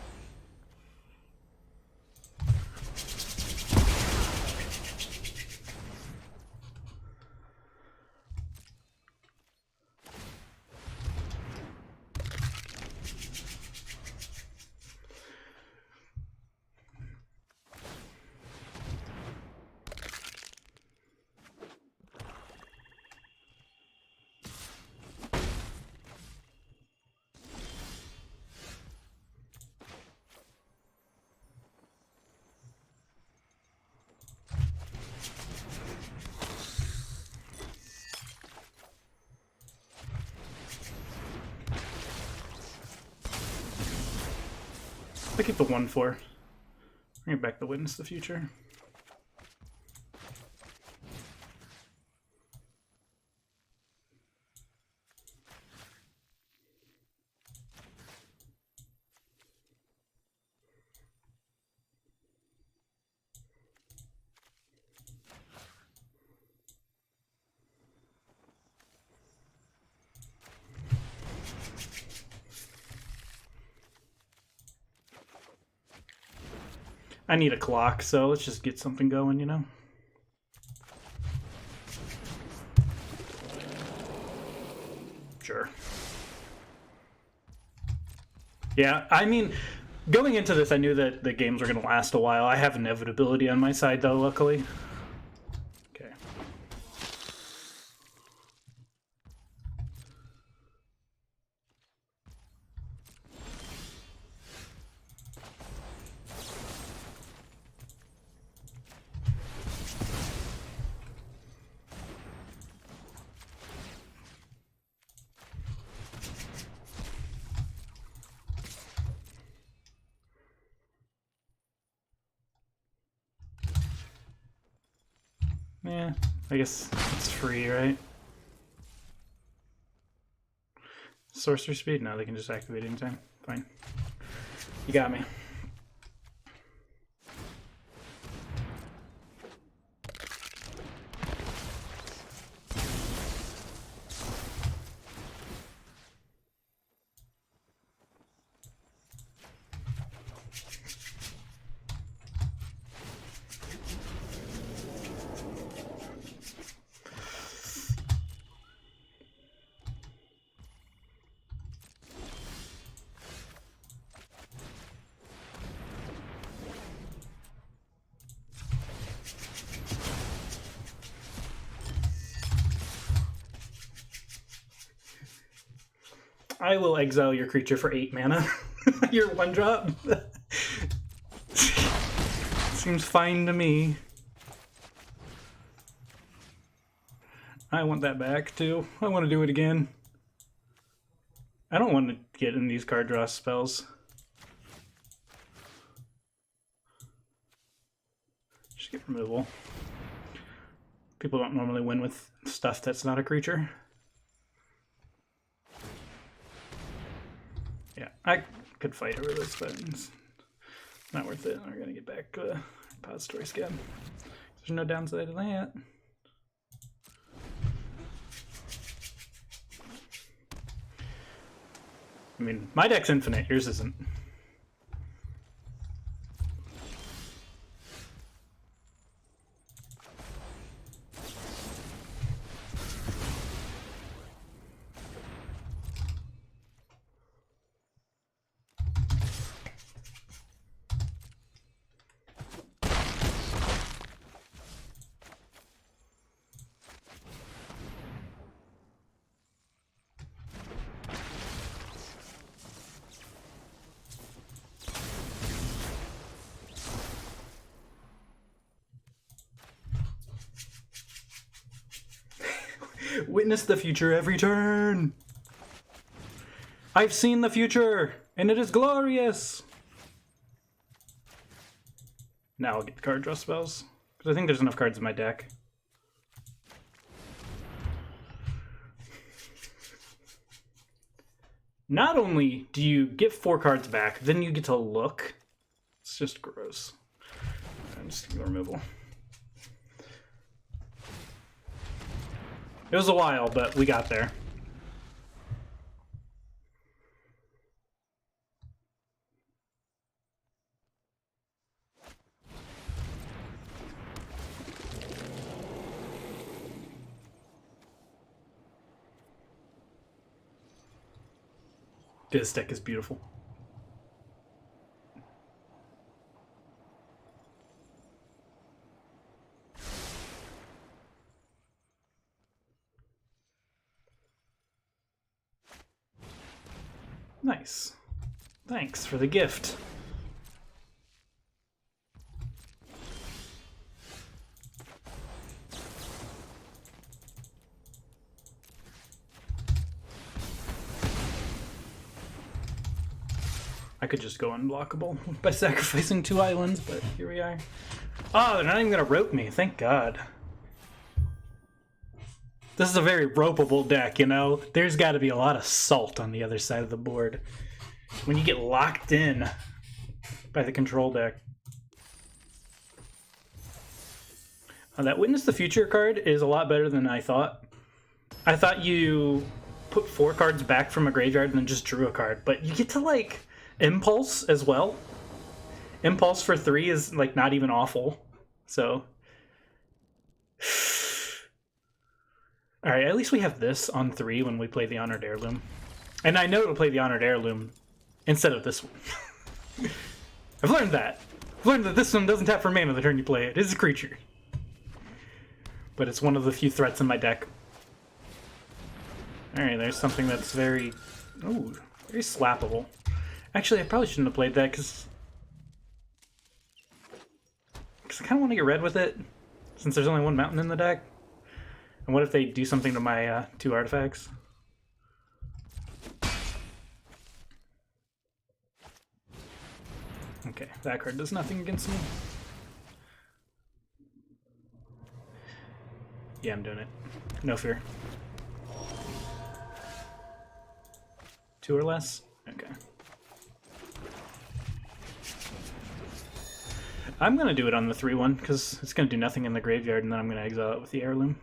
I keep the 1/4. Bring back the Witness the Future. I need a clock, so let's just get something going, you know? Sure. Yeah, I mean, going into this, I knew that the games were going to last a while. I have inevitability on my side, though, luckily. Okay. Yeah, I guess it's free, right? Sorcerer speed? No, they can just activate anytime. Fine. You got me. I will exile your creature for 8 mana. Your 1-drop. Seems fine to me. I want that back, too. I want to do it again. I don't want to get in these card draw spells. Just get removal. People don't normally win with stuff that's not a creature. Yeah, I could fight over this, but it's not worth it. We're gonna get back repository scab. There's no downside to that. I mean, my deck's infinite, yours isn't. Witness the future every turn. I've seen the future, and it is glorious. Now I'll get the card draw spells, because I think there's enough cards in my deck. Not only do you get 4 cards back, then you get to look. It's just gross. I'm just ignore removal. It was a while, but we got there. This deck is beautiful. Nice. Thanks for the gift. I could just go unblockable by sacrificing 2 islands, but here we are. Oh, they're not even gonna rope me, thank God. This is a very ropeable deck, you know? There's gotta be a lot of salt on the other side of the board when you get locked in by the control deck. That Witness the Future card is a lot better than I thought. I thought you put 4 cards back from a graveyard and then just drew a card, but you get to, like, Impulse as well. Impulse for 3 is, like, not even awful. So, alright, at least we have this on 3 when we play the Honored Heirloom. And I know it'll play the Honored Heirloom instead of this one. I've learned that. I've learned that this one doesn't tap for mana the turn you play it. It's a creature. But it's one of the few threats in my deck. Alright, there's something that's very... ooh, very slappable. Actually, I probably shouldn't have played that, because I kind of want to get red with it, since there's only 1 mountain in the deck. And what if they do something to my 2 artifacts? Okay, that card does nothing against me. Yeah, I'm doing it. No fear. 2 or less? Okay. I'm going to do it on the 3-1, because it's going to do nothing in the graveyard, and then I'm going to exile it with the Heirloom.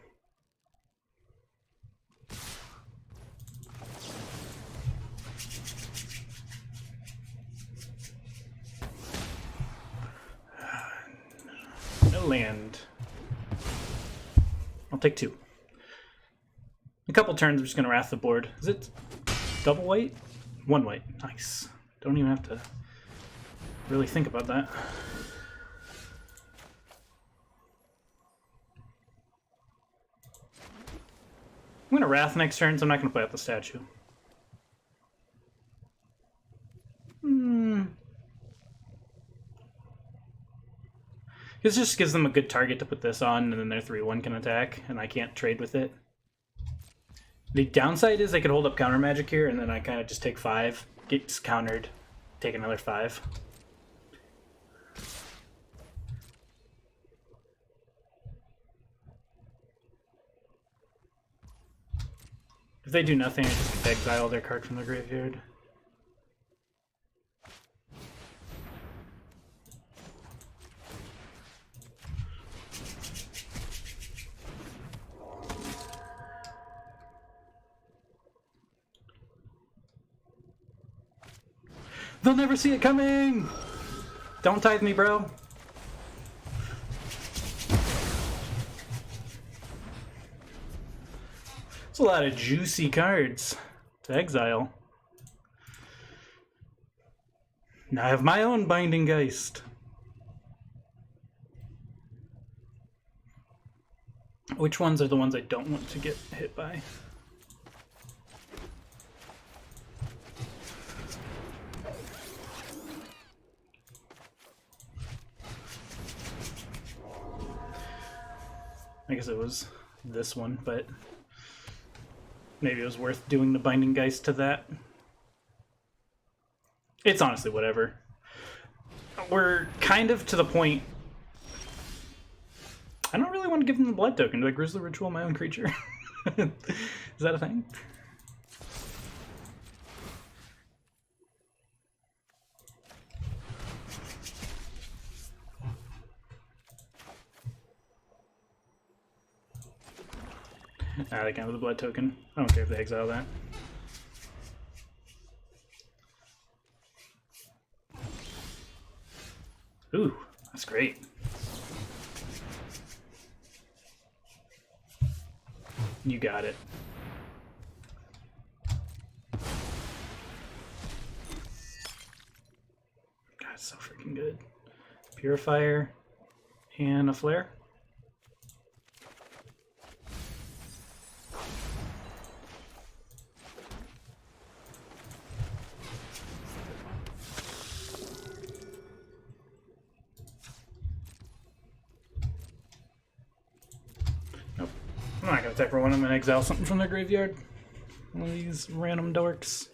No land. I'll take 2. A couple turns, I'm just going to wrath the board. Is it double white? 1 white. Nice. Don't even have to really think about that. I'm going to Wrath next turn, so I'm not going to play out the statue. This just gives them a good target to put this on, and then their 3-1 can attack, and I can't trade with it. The downside is they could hold up counter magic here, and then I kind of just take 5, gets countered, take another 5. If they do nothing, I just exile their card from the graveyard. They'll never see it coming! Don't tithe me, bro. It's a lot of juicy cards to exile. Now I have my own Binding Geist. Which ones are the ones I don't want to get hit by? I guess it was this one, but maybe it was worth doing the Binding Geist to that. It's honestly whatever. We're kind of to the point. I don't really want to give them the blood token. Do I Grizzly Ritual my own creature? Is that a thing? Ah, they count with a blood token. I don't care if they exile that. Ooh, that's great. You got it. God, it's so freaking good. Purifier and a flare. Nope. I'm not gonna attack for one. I'm gonna exile something from their graveyard. One of these random dorks.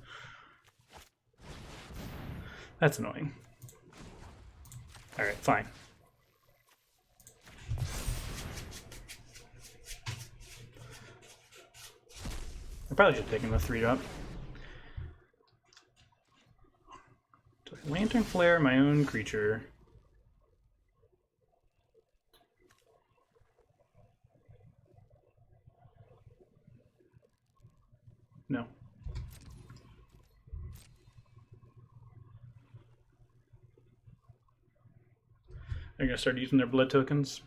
That's annoying. Alright, fine. I probably should have taken the 3-drop. Lantern Flare, my own creature. No. They're gonna start using their blood tokens.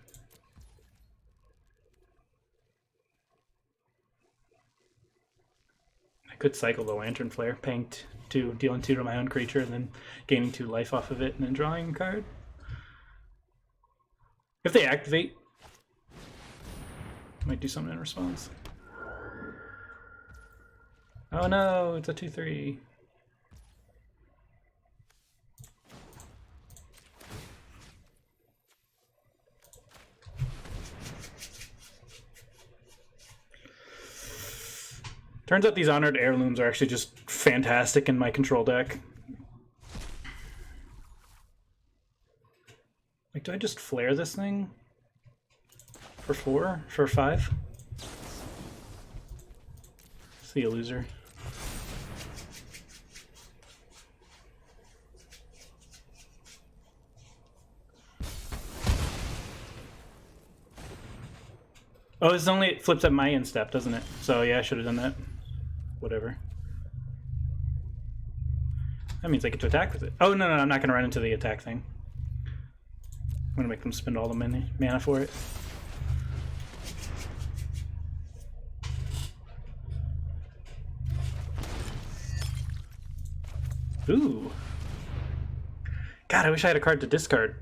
I could cycle the Lantern Flare, paying 2, dealing 2 to my own creature, and then gaining 2 life off of it, and then drawing a card. If they activate, I might do something in response. Oh no, it's a 2/3. Turns out these Honored Heirlooms are actually just fantastic in my control deck. Like, do I just flare this thing? For 4? For 5? See you, loser. Oh, it's only, it flips at my end step, doesn't it? So yeah, I should have done that. Whatever. That means I get to attack with it. Oh, no, I'm not going to run into the attack thing. I'm going to make them spend all the mana for it. Ooh. God, I wish I had a card to discard.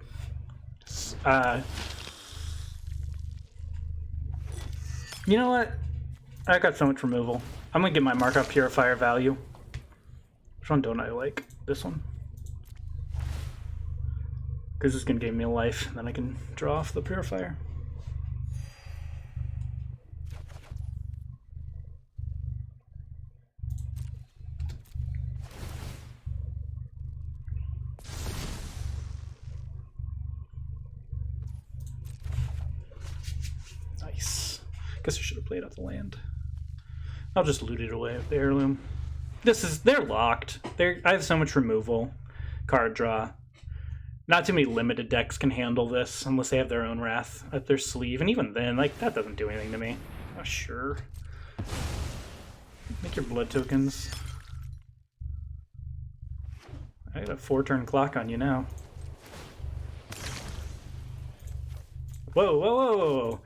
You know what? I got so much removal. I'm gonna get my Markup Purifier value. Which one don't I like? This one? Because this is gonna give me a life, and then I can draw off the Purifier. Nice. Guess I should have played out the land. I'll just loot it away with the heirloom. They're locked. I have so much removal. Card draw. Not too many limited decks can handle this unless they have their own Wrath at their sleeve. And even then, like, that doesn't do anything to me. Oh, sure. Make your blood tokens. I got a 4-turn clock on you now. Whoa, whoa, whoa, whoa.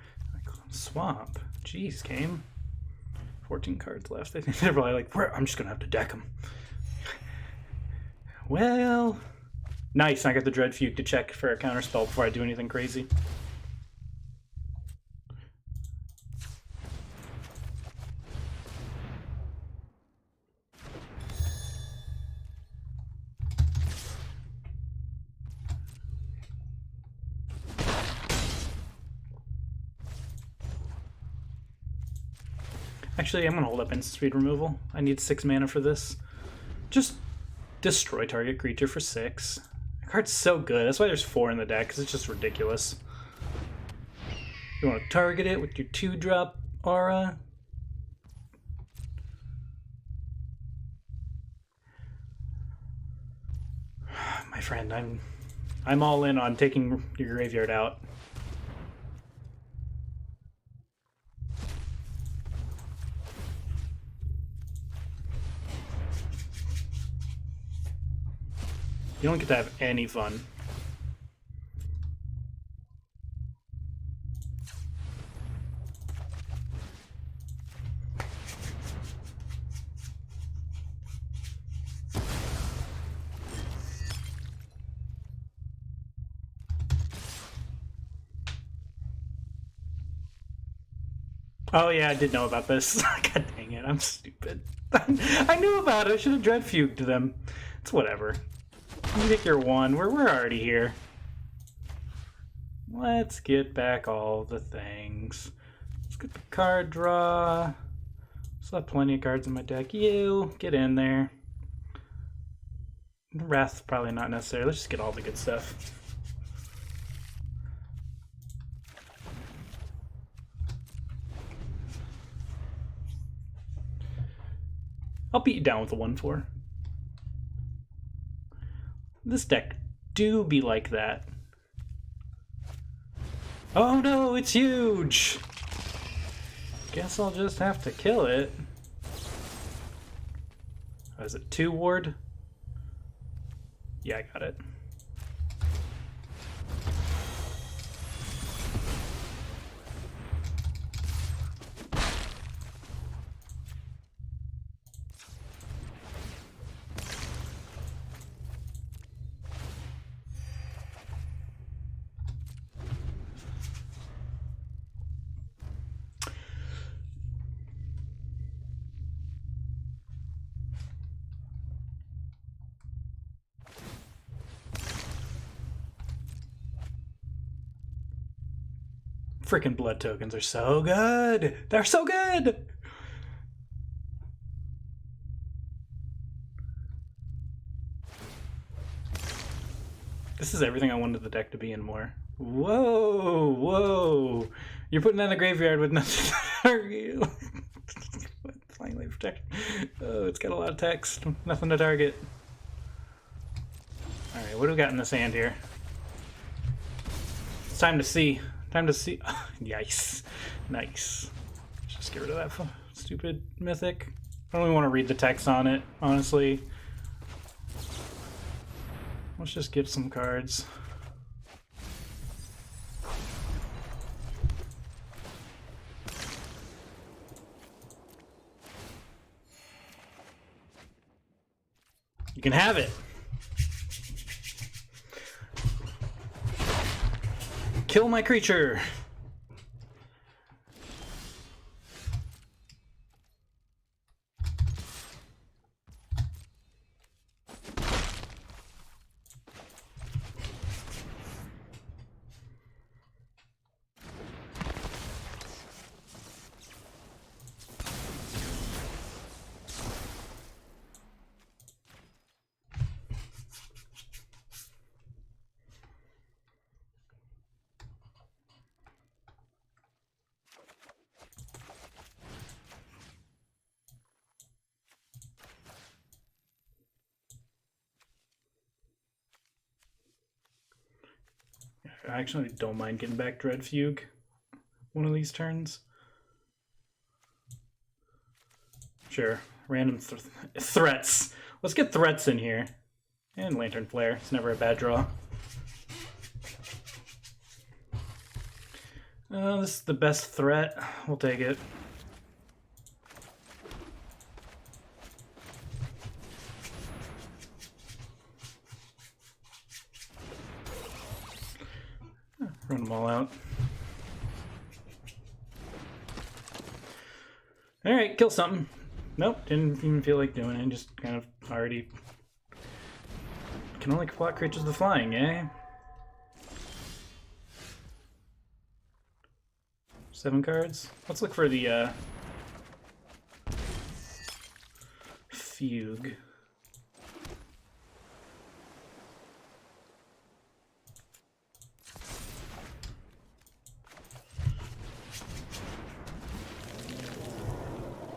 Swamp. Jeez, game. 14 cards left. I think they're probably like, I'm just gonna have to deck them. Well, nice. I got the Dread Fugue to check for a counterspell before I do anything crazy. Actually, I'm going to hold up instant speed removal. I need 6 mana for this. Just destroy target creature for 6. The card's so good. That's why there's 4 in the deck, because it's just ridiculous. You want to target it with your 2-drop aura. My friend, I'm all in on taking your graveyard out. You don't get to have any fun. Oh yeah, I did know about this. God dang it, I'm stupid. I knew about it. I should have dread fugued them. It's whatever. You take your one. We're already here. Let's get back all the things. Let's get the card draw. Still have plenty of cards in my deck. You get in there. Wrath's probably not necessary. Let's just get all the good stuff. I'll beat you down with a 1/4. This deck do be like that. Oh no, it's huge! Guess I'll just have to kill it. Oh, is it 2 ward? Yeah, I got it. Freaking blood tokens are so good! They're so good! This is everything I wanted the deck to be and more. Whoa, whoa! You're putting that in the graveyard with nothing to target. Flying Lady Protection. Oh, it's got a lot of text. Nothing to target. Alright, what do we got in this hand here? It's time to see. Time to see. Nice. Nice. Just get rid of that stupid mythic. I don't even want to read the text on it, honestly. Let's just get some cards. You can have it. Kill my creature. I actually don't mind getting back Dread Fugue one of these turns. Sure, random threats. Let's get threats in here. And Lantern Flare, it's never a bad draw. This is the best threat. We'll take it. Run them all out. Alright, kill something. Nope, didn't even feel like doing it. Just kind of already... Can only plot creatures with flying, eh? 7 cards. Let's look for the Fugue.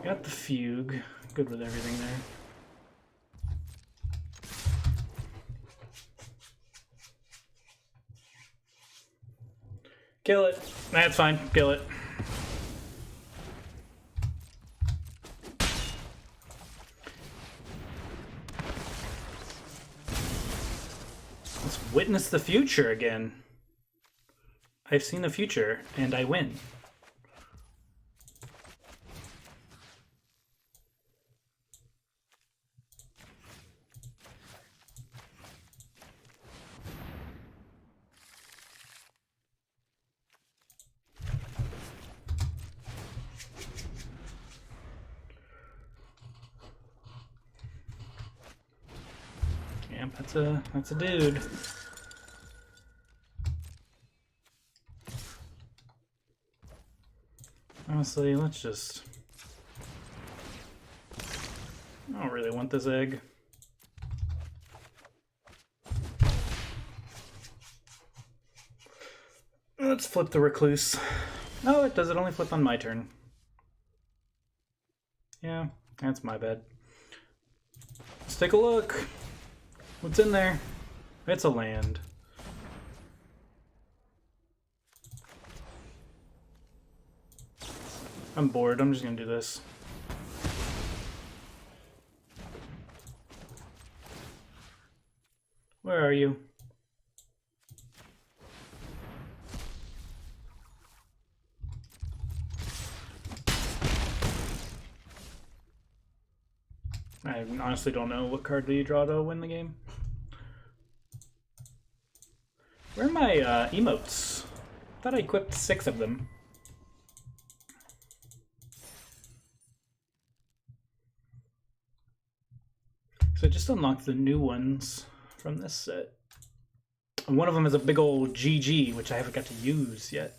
Got the Fugue. Good with everything there. Kill it. That's fine. Kill it. Witness the future again. I've seen the future, and I win. Yep, that's a dude. Honestly, let's just... I don't really want this egg. Let's flip the recluse. Oh, it does it only flip on my turn. Yeah, that's my bad. Let's take a look. What's in there? It's a land. I'm bored. I'm just gonna do this. Where are you? I honestly don't know what card do you draw to win the game. Where are my emotes? I thought I equipped 6 of them. So I just unlocked the new ones from this set. And one of them is a big old GG, which I haven't got to use yet.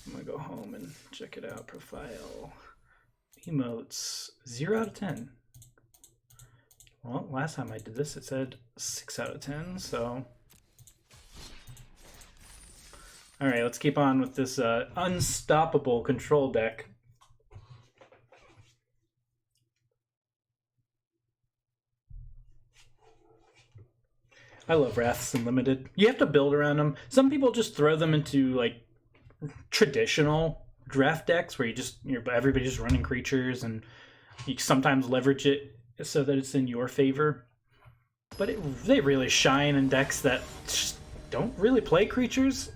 I'm gonna go home and check it out. Profile. Emotes. 0 out of 10. Well, last time I did this, it said 6 out of 10, so... Alright, let's keep on with this unstoppable control deck. I love Wraths Unlimited. You have to build around them. Some people just throw them into, like, traditional draft decks where everybody's just running creatures and you sometimes leverage it so that it's in your favor. But they really shine in decks that just don't really play creatures.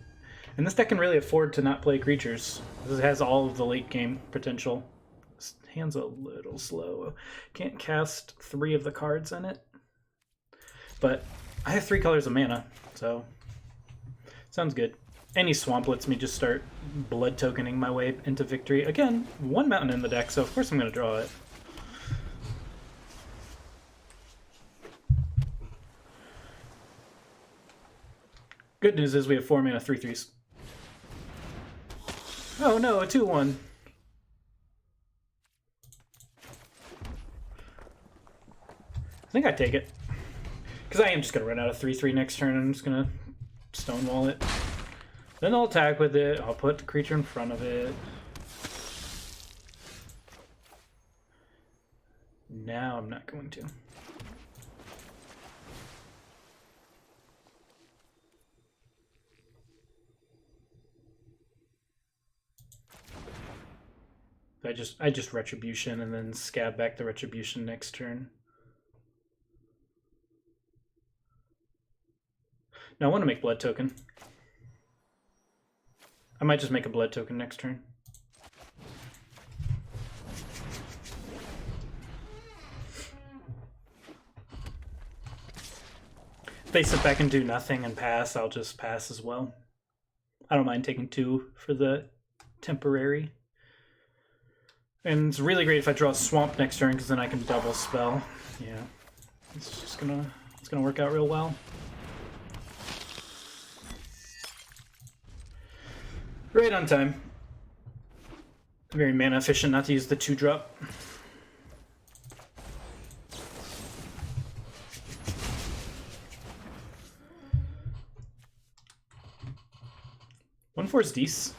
And this deck can really afford to not play creatures. This has all of the late game potential. This hand's a little slow. Can't cast 3 of the cards in it. But I have 3 colors of mana, so sounds good. Any swamp lets me just start blood tokening my way into victory. Again, 1 mountain in the deck, so of course I'm going to draw it. Good news is we have 4 mana 3/3s. Oh no, a 2/1. I think I take it. Because I am just going to run out of 3/3 next turn. I'm just going to stonewall it. Then I'll attack with it. I'll put the creature in front of it. Now I'm not going to. I just Retribution and then scab back the Retribution next turn. No, I want to make Blood Token. I might just make a Blood Token next turn. If they sit back and do nothing and pass, I'll just pass as well. I don't mind taking 2 for the temporary. And it's really great if I draw a Swamp next turn, because then I can double spell. Yeah, it's gonna work out real well. Right on time. Very mana efficient not to use the 2-drop. One force Dees.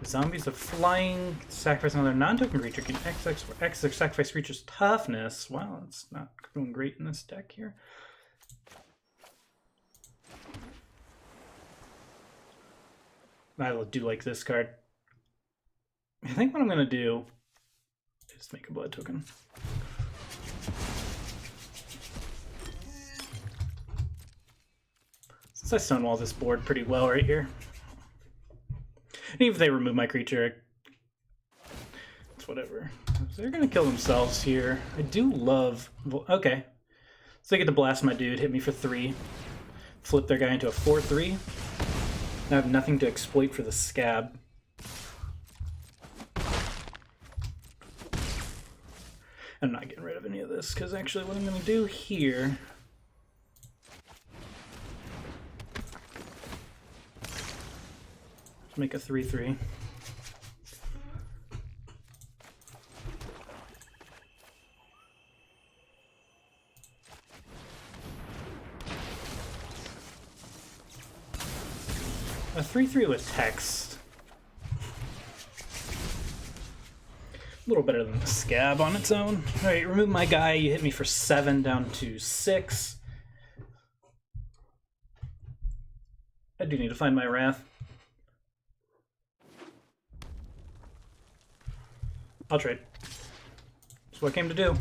Zombies of flying, sacrifice another non-token creature, can X sacrifice creature's toughness. Wow, that's not doing great in this deck here. I do like this card. I think what I'm going to do is make a blood token. Since I stonewall this board pretty well right here. And even if they remove my creature, it's whatever. So they're gonna kill themselves here. I do love... Okay. So they get to blast my dude, hit me for 3. Flip their guy into a 4-3. I have nothing to exploit for the scab. I'm not getting rid of any of this, because actually what I'm going to do here... is make a 3-3. A 3-3 with text. A little better than the scab on its own. Alright, remove my guy. You hit me for 7 down to 6. I do need to find my wrath. I'll trade. That's what I came to do.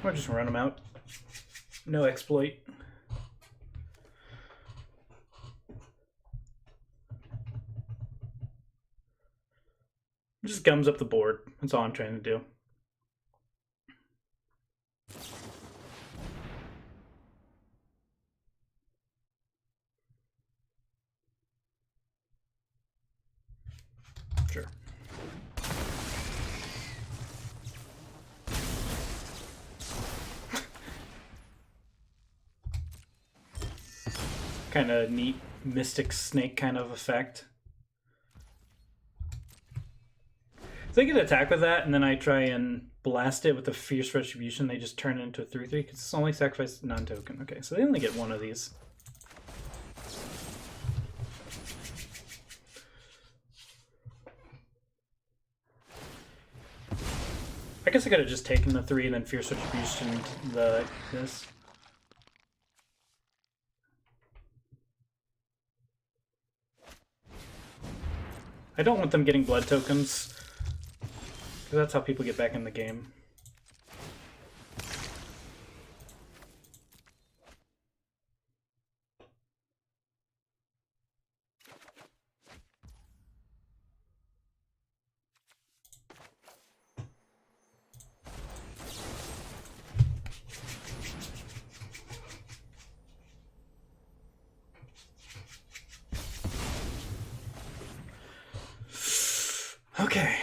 Or just run them out. No exploit. Just gums up the board. That's all I'm trying to do. Sure. Kind of neat mystic snake kind of effect. So they get attack with that, and then I try and blast it with a fierce retribution. They just turn it into a 3-3 because it's only sacrifice non-token. Okay, so they only get one of these. I guess I could have just taken the 3 and then fierce retribution this. I don't want them getting blood tokens, because that's how people get back in the game. Okay.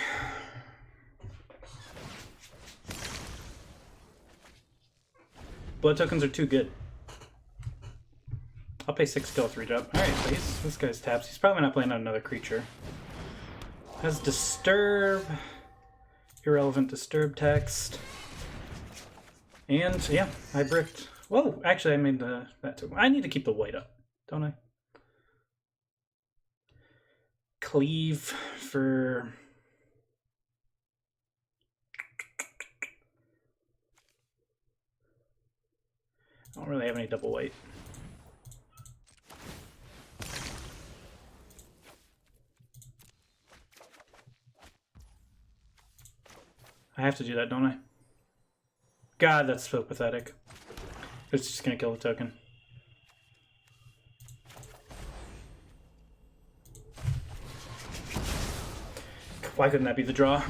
Blood tokens are too good. I'll pay 6 kill 3-drop. Alright, so this guy's taps. He's probably not playing on another creature. Has disturb. Irrelevant disturb text. And yeah, I bricked. Whoa, actually I made that token. I need to keep the white up, don't I? Cleave for... I don't really have any double white. I have to do that, don't I? God, that's so pathetic. It's just gonna kill the token. Why couldn't that be the draw?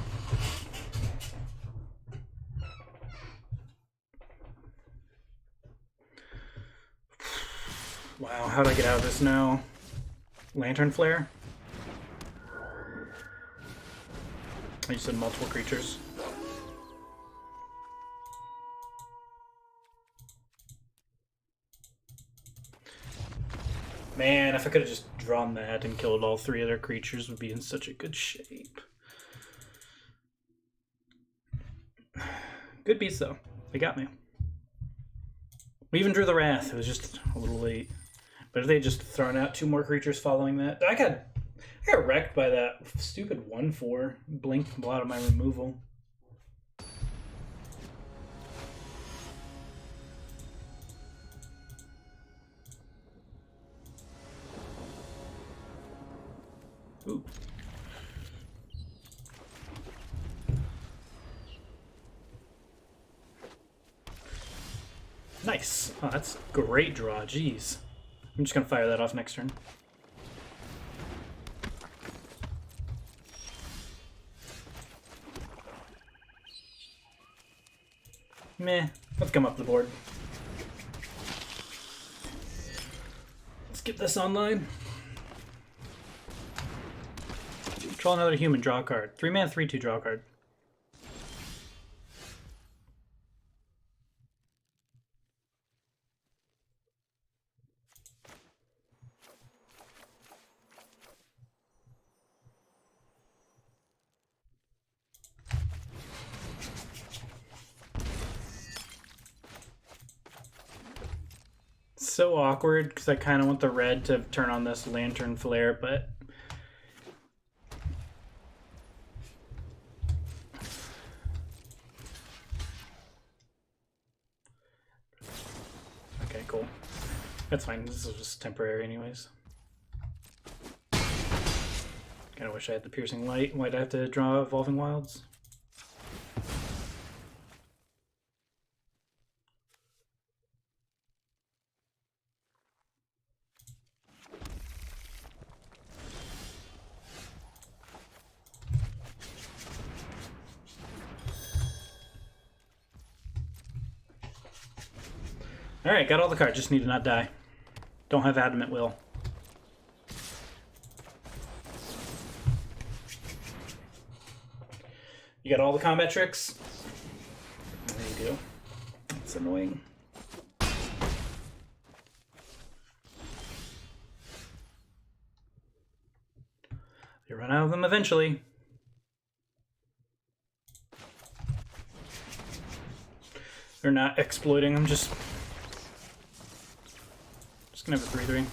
Wow, how do I get out of this now? Lantern Flare? I just said multiple creatures. Man, if I could have just drawn that and killed all 3 other creatures, would be in such a good shape. Good beats though. They got me. We even drew the Wrath. It was just a little late. But if they had just thrown out 2 more creatures following that, I got wrecked by that stupid 1/4. Blinked a lot of my removal. Ooh. Nice. Oh, that's a great draw. Jeez. I'm just gonna fire that off next turn. Meh. Let's come up the board. Let's get this online. Control another human, draw a card. 3-mana, 3/2, draw a card. So awkward because I kind of want the red to turn on this lantern flare, but okay, cool. That's fine. This is just temporary, anyways. Kind of wish I had the piercing light. Why'd I have to draw Evolving Wilds? Alright, got all the cards, just need to not die. Don't have Adamant Will. You got all the combat tricks? There you go. That's annoying. You run out of them eventually. They're not exploiting them, just gonna have a 3/3.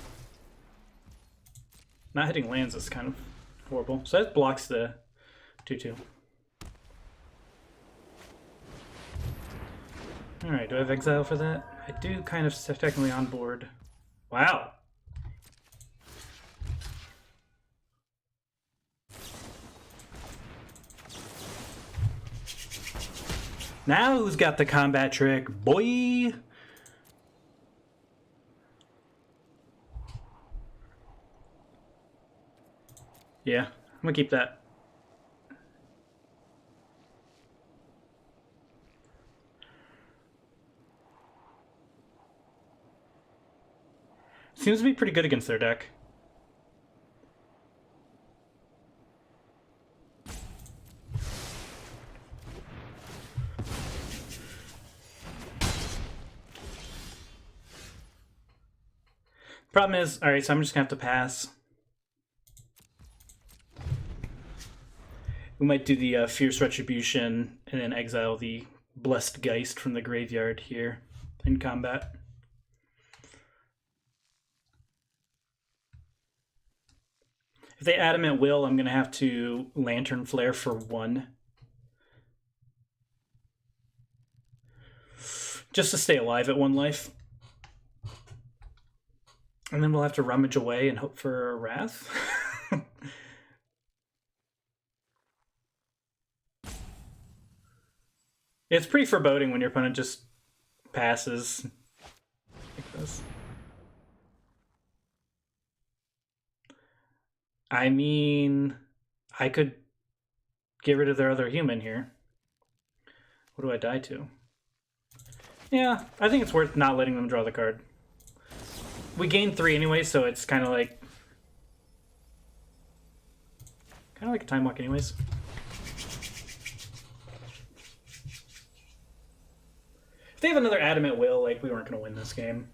Not hitting lands is kind of horrible. So that blocks the 2/2. Alright, do I have exile for that? I do kind of technically on board. Wow. Now who's got the combat trick, boy? Yeah, I'm gonna keep that. Seems to be pretty good against their deck. Problem is, alright, so I'm just gonna have to pass. We might do the Fierce Retribution and then exile the Blessed Geist from the graveyard here in combat. If they Adamant Will, I'm going to have to Lantern Flare for 1. Just to stay alive at 1 life. And then we'll have to rummage away and hope for a Wrath. It's pretty foreboding when your opponent just passes like this. I mean, I could get rid of their other human here. What do I die to? Yeah, I think it's worth not letting them draw the card. We gain 3 anyway, so it's kind of like a time walk anyways. If they have another Adamant Will, like, we weren't going to win this game.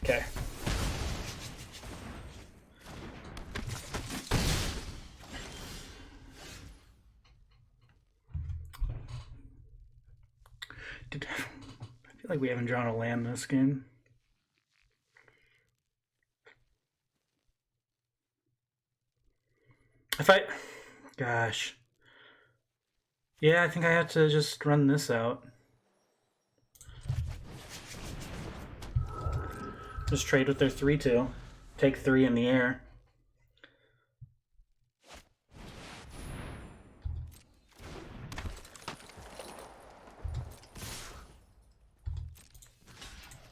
Okay. Dude, I feel like we haven't drawn a land this game. If I... Gosh. Yeah, I think I have to just run this out. Just trade with their 3/2. Take 3 in the air.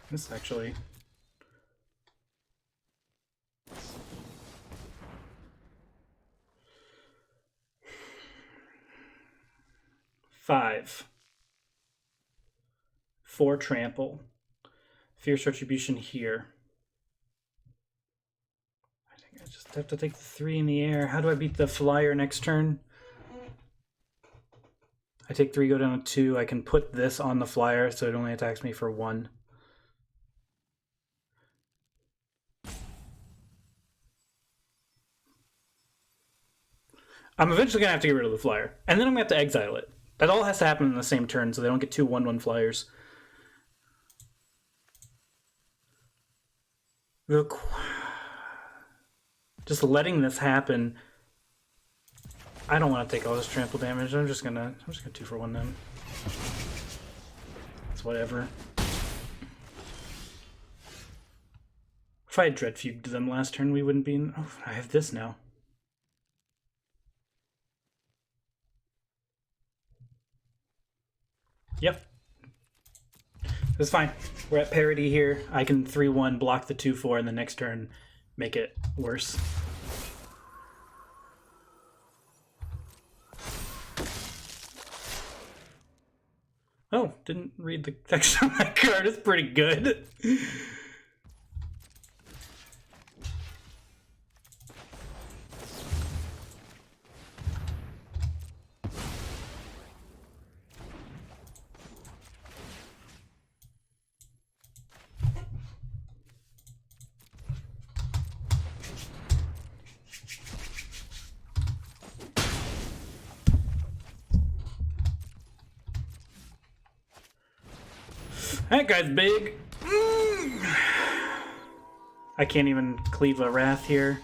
This actually... Five. 4 trample. Fierce retribution here. I think I just have to take the 3 in the air. How do I beat the flyer next turn? I take 3, go down to 2. I can put this on the flyer so it only attacks me for 1. I'm eventually going to have to get rid of the flyer. And then I'm going to have to exile it. That all has to happen in the same turn so they don't get 2 1/1 flyers. Just letting this happen. I don't want to take all this trample damage. I'm just gonna 2-for-1 them. It's whatever. If I had Dread Fugue to them last turn, we wouldn't be in... Oh, I have this now. Yep. It's fine. We're at parity here. I can 3-1, block the 2-4, and the next turn make it worse. Oh, didn't read the text on my card. It's pretty good. That guy's big. I can't even cleave a Wrath here.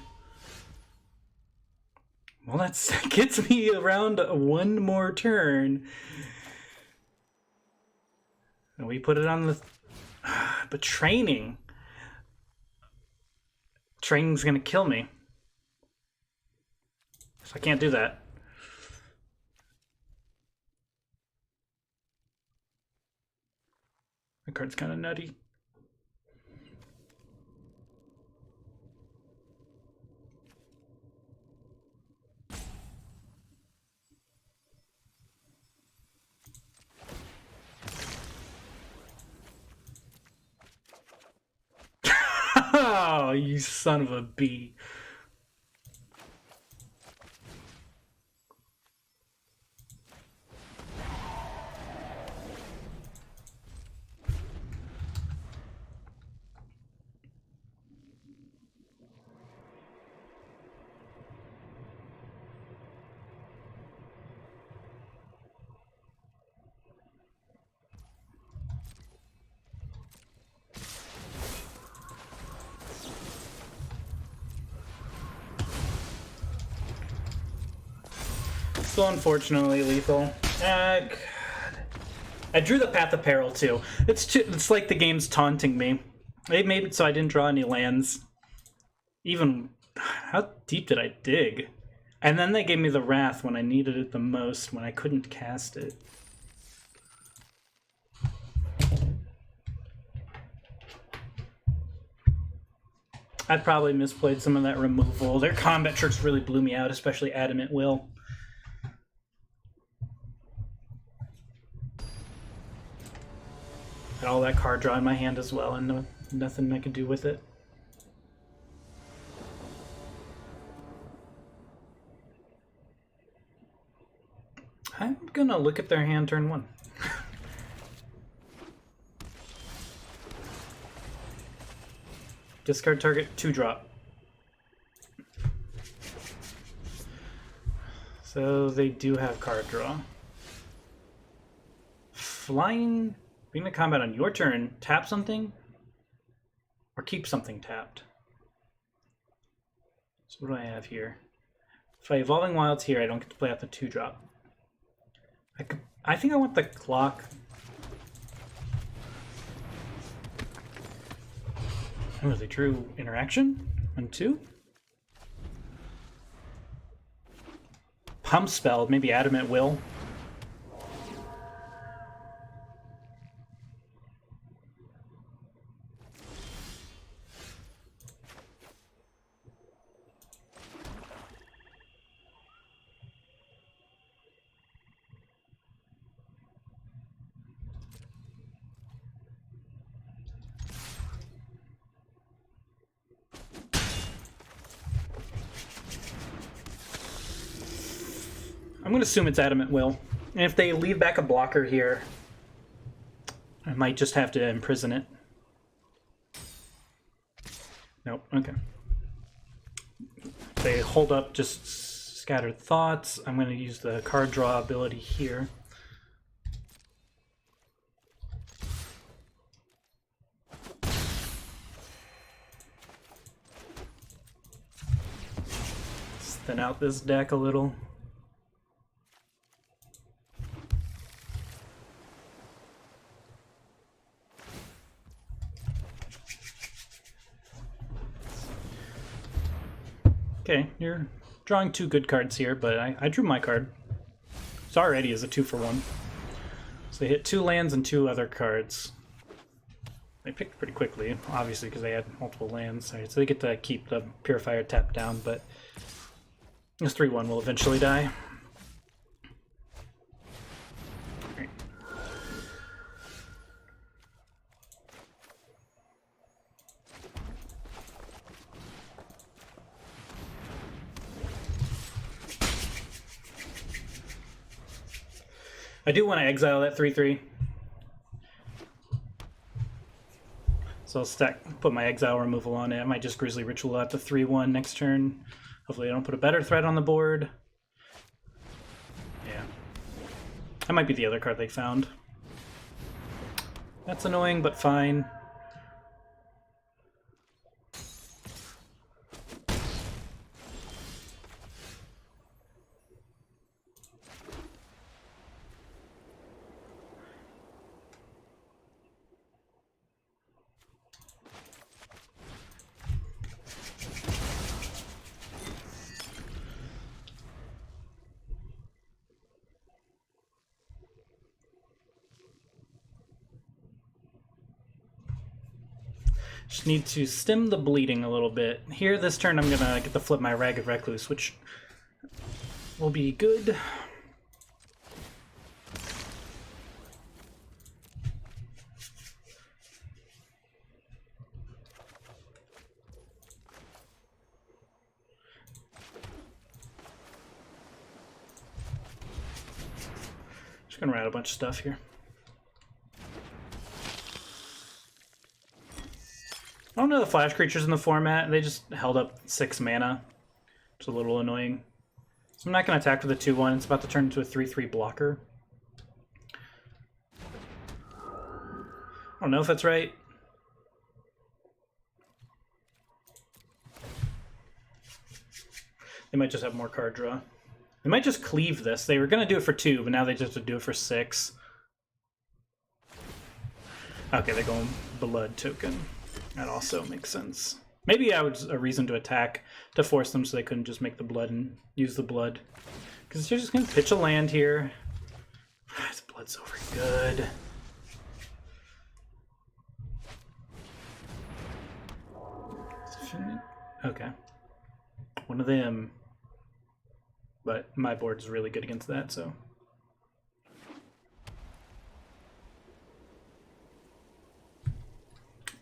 Well, that gets me around 1 more turn. And we put it on the... But training. Training's gonna kill me. So I can't do that. The card's kind of nutty. Oh, you son of a bee. So unfortunately lethal. God. I drew the Path of Peril too. It's like the game's taunting me. They made it so I didn't draw any lands. Even how deep did I dig? And then they gave me the Wrath when I needed it the most, when I couldn't cast it. I probably misplayed some of that removal. Their combat tricks really blew me out, especially Adamant Will. Got all that card draw in my hand as well, and nothing I can do with it. I'm gonna look at their hand turn 1. Discard target, 2-drop. So they do have card draw. Flying, being to combat on your turn, tap something, or keep something tapped. So what do I have here? If I Evolving Wilds here, I don't get to play out the 2-drop. I think I want the clock. Oh, they drew interaction on 2. Pump spell, maybe Adamant Will. I'm going to assume it's Adamant Will. And if they leave back a blocker here, I might just have to imprison it. Nope, okay. If they hold up just Scattered Thoughts, I'm going to use the card draw ability here. Thin out this deck a little. Okay, you're drawing 2 good cards here, but I drew my card. It's already is a 2-for-1. So they hit 2 lands and 2 other cards. They picked pretty quickly, obviously, because they had multiple lands. Right, so they get to keep the Purifier tapped down, but this 3-1 will eventually die. Right. I do want to exile that 3-3. So I'll put my exile removal on it. I might just Grizzly Ritual out the 3-1 next turn. Hopefully I don't put a better threat on the board. Yeah. That might be the other card they found. That's annoying, but fine. Just need to stem the bleeding a little bit. Here, this turn, I'm gonna get to flip my Ragged Recluse, which will be good. Just gonna write a bunch of stuff here. I don't know the flash creatures in the format. They just held up 6 mana, which is a little annoying. So I'm not going to attack with a 2-1. It's about to turn into a 3-3 blocker. I don't know if that's right. They might just have more card draw. They might just cleave this. They were going to do it for 2, but now they just do it for 6. Okay, they're going Blood Token. That also makes sense. Maybe that was a reason to attack, to force them so they couldn't just make the blood and use the blood. Because you're just going to pitch a land here. This blood's so very good. Okay. One of them. But my board's really good against that, so...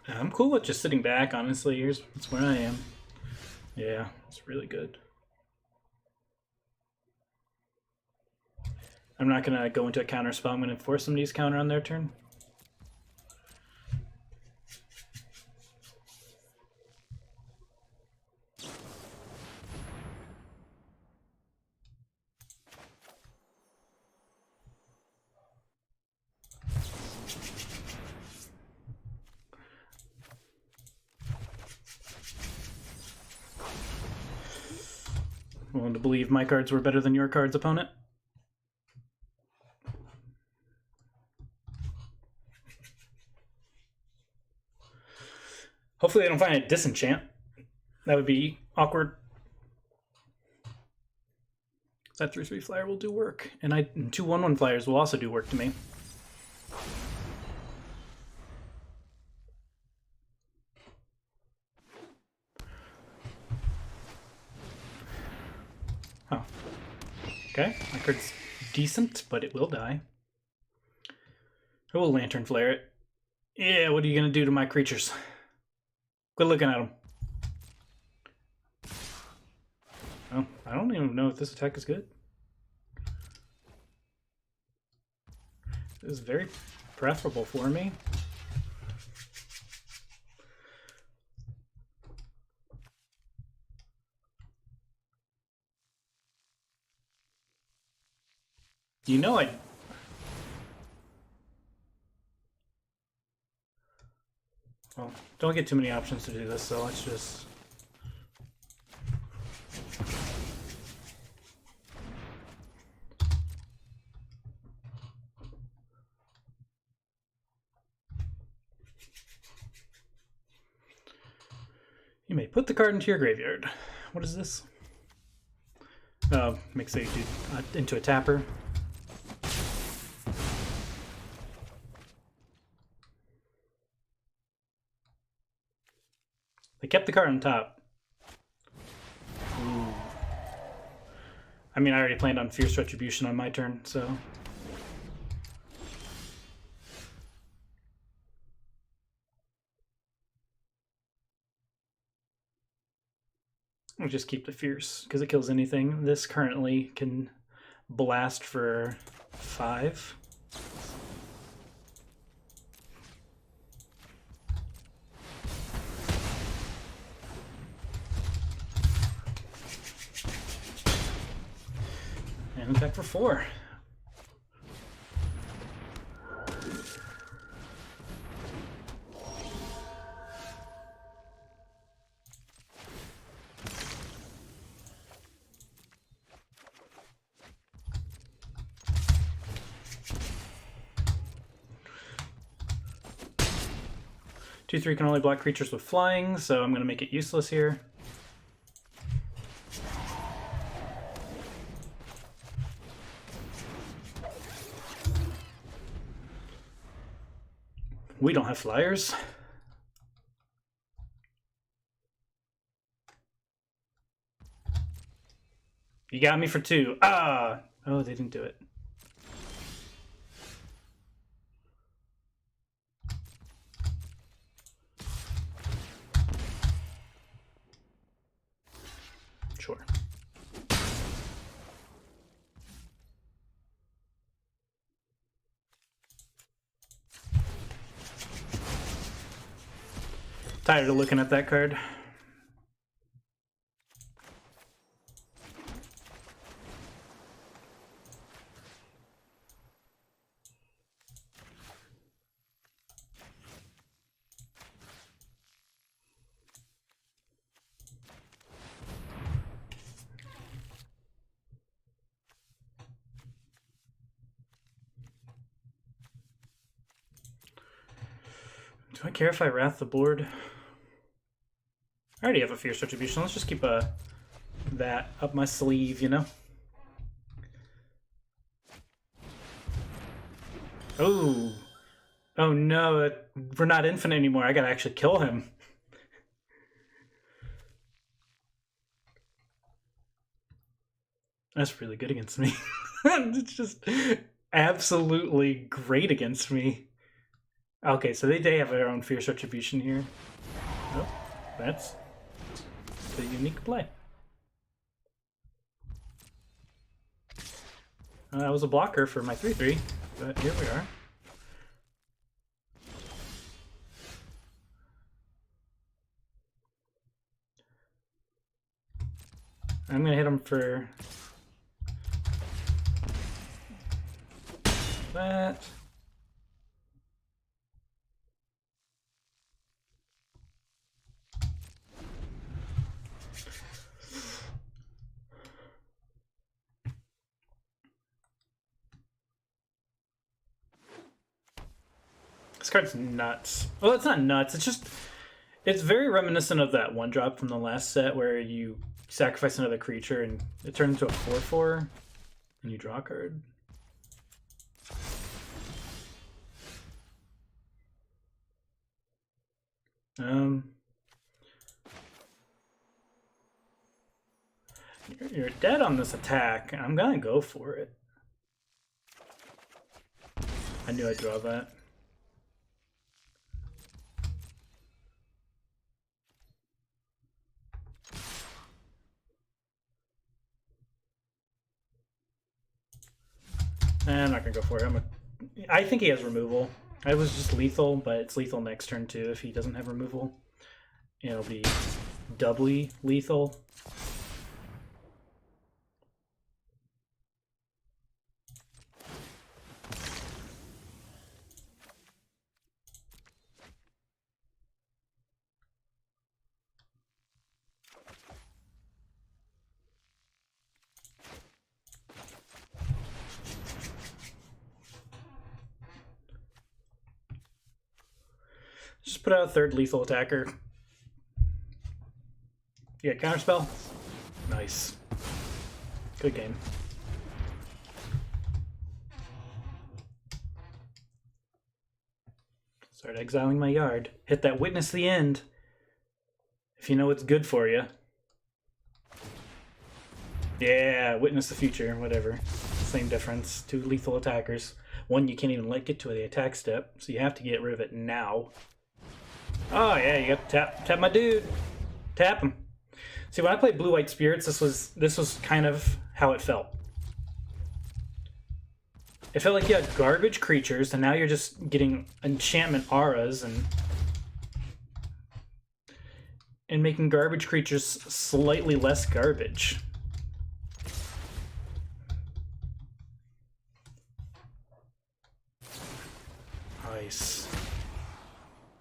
I'm cool with just sitting back, honestly. That's where I am. Yeah, it's really good. I'm not going to go into a counter spell. I'm going to force them to use counter on their turn. Willing to believe my cards were better than your cards, opponent? Hopefully they don't find a disenchant. That would be awkward. That 3/3 flyer will do work. And 2 1/1 flyers will also do work to me. Huh. Okay, my card's decent, but it will die. I will Lantern Flare it. Yeah, what are you going to do to my creatures? Quit looking at them. Oh, I don't even know if this attack is good. This is very preferable for me. You know I... Well, don't get too many options to do this, so let's just... You may put the card into your graveyard. What is this? Makes it into a tapper. They kept the card on top. Ooh. I mean, I already planned on Fierce Retribution on my turn, so... I'll just keep the Fierce, because it kills anything. This currently can blast for 5. And attack for 4. Two, 3 can only block creatures with flying, so I'm going to make it useless here. We don't have flyers. You got me for 2. Ah! Oh, they didn't do it. Sure. Tired of looking at that card. Do I care if I Wrath the board? I already have a Fierce Retribution. Let's just keep that up my sleeve, you know? Oh. Oh no, we're not infinite anymore. I gotta actually kill him. That's really good against me. It's just absolutely great against me. Okay, so they have their own Fierce Retribution here. Oh, that's the unique play. That was a blocker for my 3/3, but here we are. I'm gonna hit him for that. This card's nuts. Well, it's not nuts. It's just It's very reminiscent of that one drop from the last set where you sacrifice another creature and it turns into a 4/4 and you draw a card. You're dead on this attack. I'm gonna go for it. I knew I'd draw that. I'm not gonna go for it. I think he has removal. I was just lethal, but it's lethal next turn too if he doesn't have removal. It'll be doubly lethal. Just put out a third lethal attacker. You get counterspell? Nice. Good game. Start exiling my yard. Hit that witness the end. If you know what's good for you. Yeah, witness the future, whatever. Same difference. 2 lethal attackers. One you can't even let get to the attack step, so you have to get rid of it now. Oh yeah, you got to tap my dude. Tap him. See, when I played Blue-White Spirits, this was kind of how it felt. It felt like you had garbage creatures, and now you're just getting enchantment auras and making garbage creatures slightly less garbage. Nice.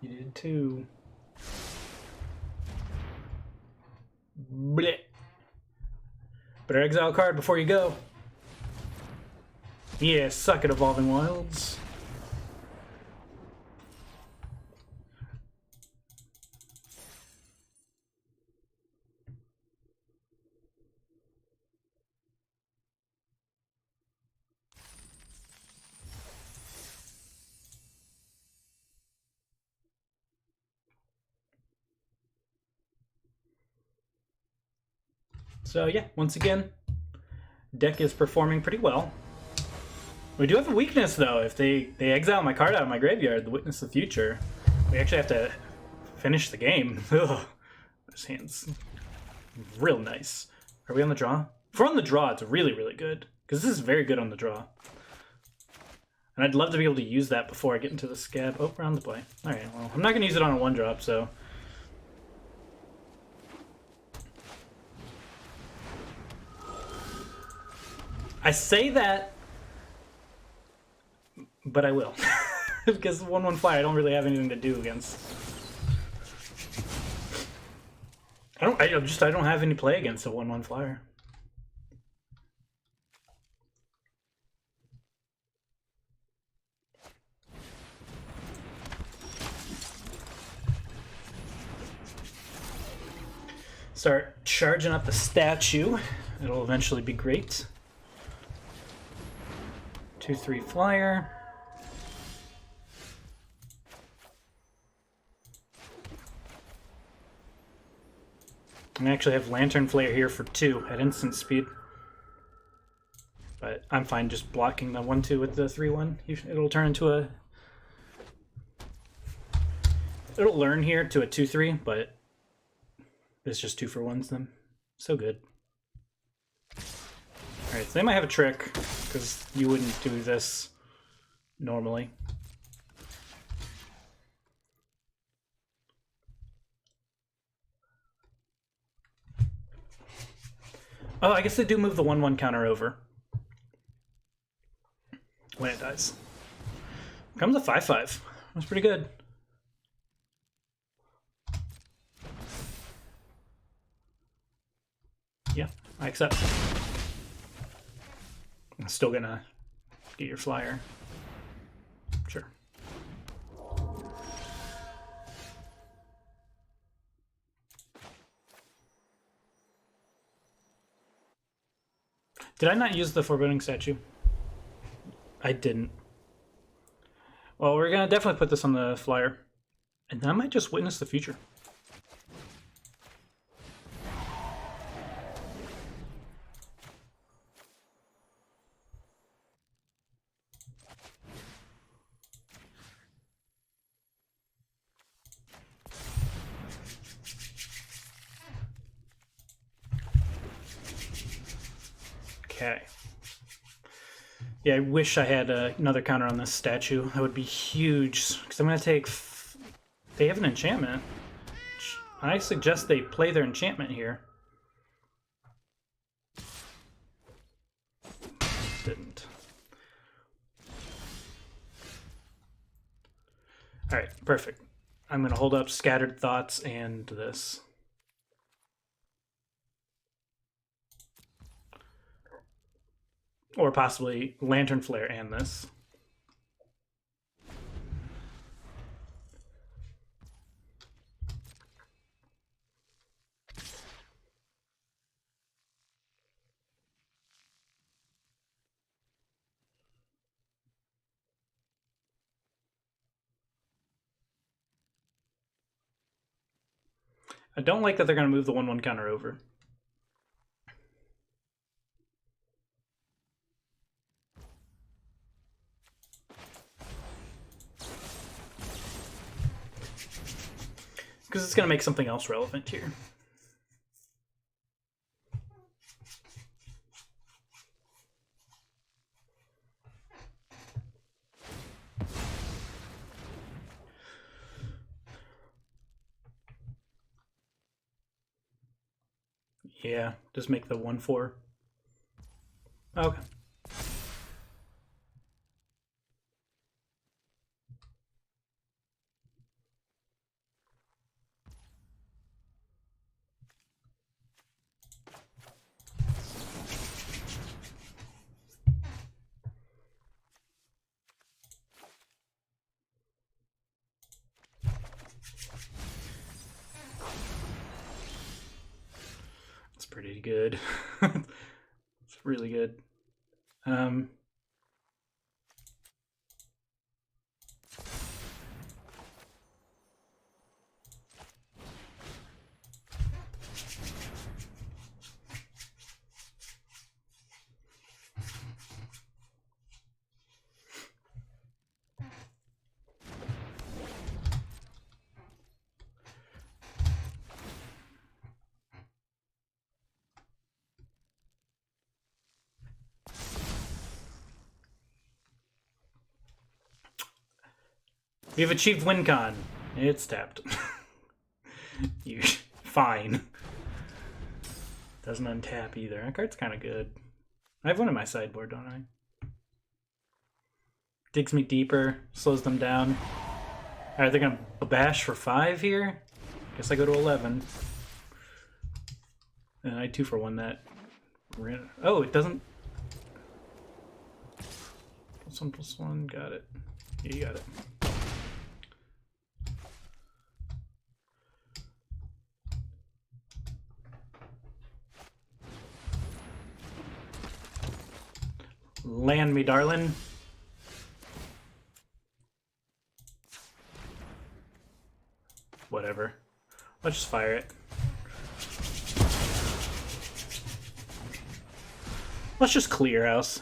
You did too. Blech. Better exile a card before you go. Yeah, suck it, Evolving Wilds. So yeah, once again, deck is performing pretty well. We do have a weakness though. If they exile my card out of my graveyard, the Witness of the Future, we actually have to finish the game. Ugh. This hand's real nice. Are we on the draw? If we're on the draw, it's really, really good. Because this is very good on the draw. And I'd love to be able to use that before I get into the scab. Oh, we're on the play. Alright, well, I'm not going to use it on a 1-drop, so... I say that, but I will. Because 1/1 flyer I don't really have anything to do against. I don't have any play against a 1/1 flyer. Start charging up the statue. It'll eventually be great. 2/3 flyer. I actually have Lantern Flare here for 2 at instant speed. But I'm fine just blocking the 1/2 with the 3/1. It'll turn into a... It'll learn here to a 2/3, but it's just 2 for 1s then. So good. Alright, so they might have a trick, because you wouldn't do this normally. Oh, I guess they do move the 1/1 counter over when it dies. Comes a 5/5. That's pretty good. Yeah, I accept. I'm still gonna get your flyer. Sure. Did I not use the foreboding statue? I didn't. Well, we're gonna definitely put this on the flyer. And then I might just witness the future. Okay. Yeah, I wish I had another counter on this statue. That would be huge. Because I'm going to take... They have an enchantment. I suggest they play their enchantment here. Didn't. Alright, perfect. I'm going to hold up Scattered Thoughts and this. Or possibly Lantern Flare and this. I don't like that they're going to move the 1/1 counter over. Because it's going to make something else relevant here. Yeah, just make the 1/4. Okay. It's pretty good. It's really good. We've achieved win con. It's tapped. You fine. Doesn't untap either. That card's kind of good. I have one in my sideboard, don't I? Digs me deeper, slows them down. Alright, they're gonna bash for 5 here. Guess I go to 11. And I 2-for-1 that. Oh, it doesn't. +1/+1. Got it. Yeah, you got it. Land me, darling. Whatever. Let's just fire it. Let's just clear house.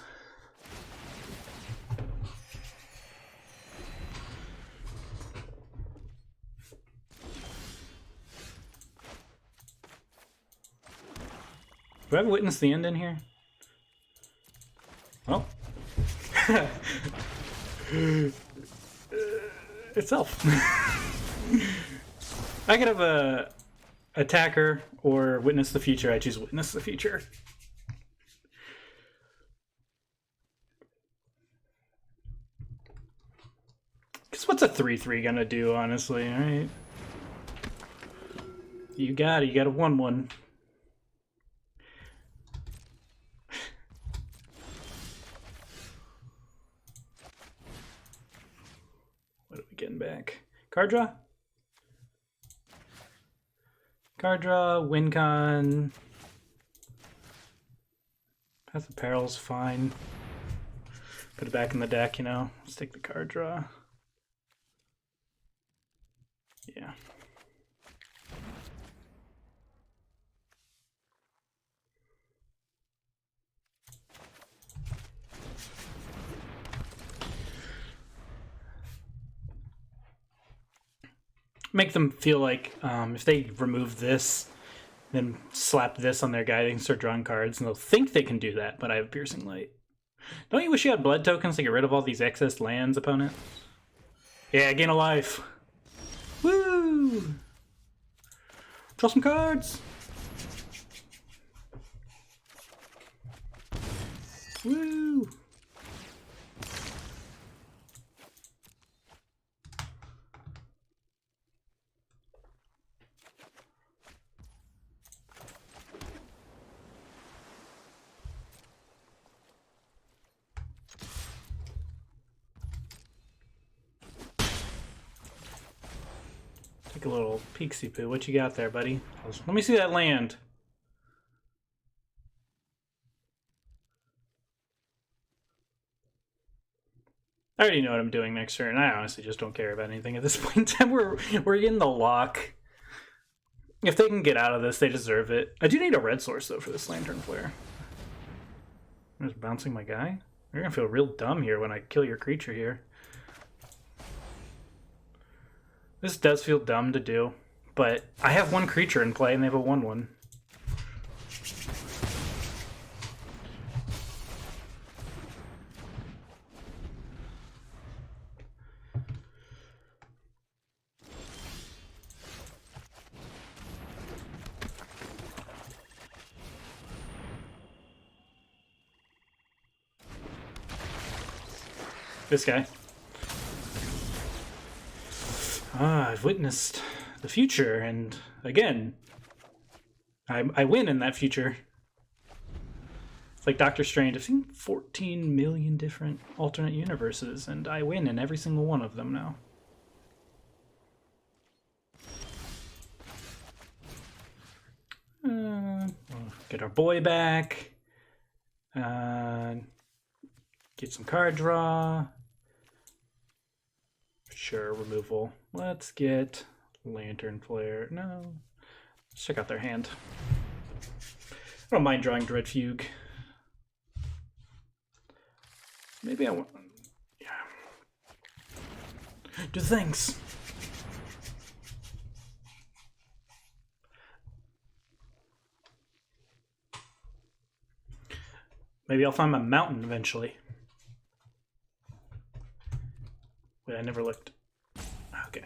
Do I have Witness the End in here? Well. Itself. I could have a attacker or Witness the Future. I choose Witness the Future. Because what's a 3/3 gonna do, honestly, right? You got it. You got a 1/1. What are we getting back? Card draw? Card draw, win con. Path of Peril's fine. Put it back in the deck, you know. Let's take the card draw. Yeah. Make them feel like if they remove this, then slap this on their guy, they can start drawing cards, and they'll think they can do that, but I have Piercing Light. Don't you wish you had blood tokens to get rid of all these excess lands, opponent? Yeah, gain a life. Woo! Draw some cards! Woo! Take a little peek-see-poo. What you got there, buddy? Let me see that land. I already know what I'm doing next turn. I honestly just don't care about anything at this point in time. We're in the lock. If they can get out of this, they deserve it. I do need a red source, though, for this Lantern Flare. I'm just bouncing my guy. You're gonna feel real dumb here when I kill your creature here. This does feel dumb to do, but I have one creature in play and they have a 1/1. This guy. I've witnessed the future, and again, I win in that future. It's like Doctor Strange. I've seen 14 million different alternate universes, and I win in every single one of them now. We'll get our boy back. Get some card draw. Sure, removal. Let's get Lantern Flare. No. Let's check out their hand. I don't mind drawing Dread Fugue. Maybe I want... Yeah. Do things! Maybe I'll find my mountain eventually. Wait, I never looked. Okay.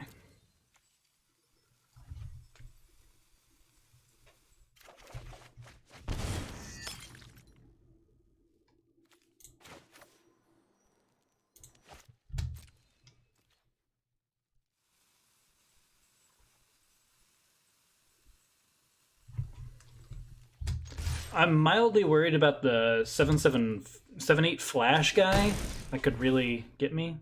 I'm mildly worried about the 7/7/7/8 flash guy. That could really get me.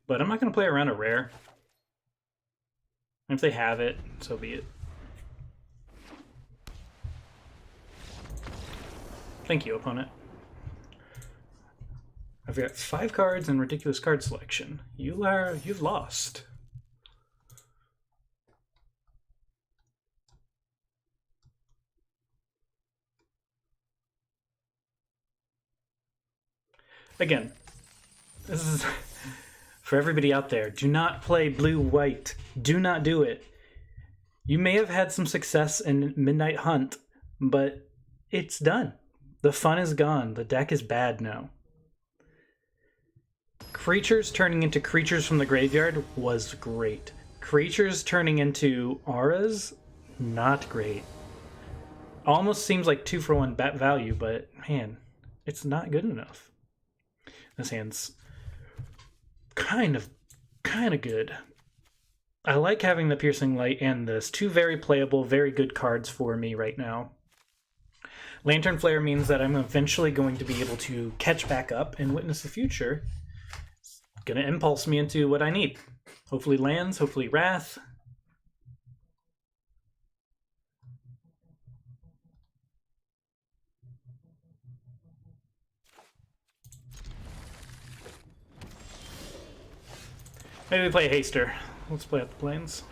But I'm not going to play around a rare. And if they have it, so be it. Thank you, opponent. I've got 5 cards and ridiculous card selection. You've lost. Again, this is for everybody out there. Do not play blue-white. Do not do it. You may have had some success in Midnight Hunt, but it's done. The fun is gone. The deck is bad now. Creatures turning into creatures from the graveyard was great. Creatures turning into auras, not great. Almost seems like 2-for-1 bat value, but man, it's not good enough. This hand's kind of good. I like having the Piercing Light and this. 2 very playable, very good cards for me right now. Lantern Flare means that I'm eventually going to be able to catch back up and witness the future. It's gonna impulse me into what I need. Hopefully lands, hopefully Wrath. Maybe we play a Haster. Let's play up the plains.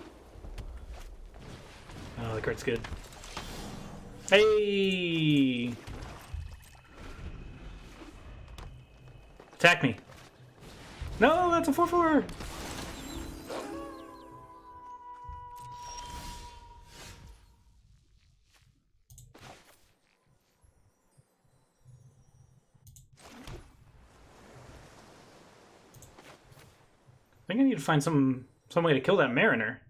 Oh, the card's good. Hey! Attack me. No, that's a 4/4. I think I need to find some way to kill that Mariner.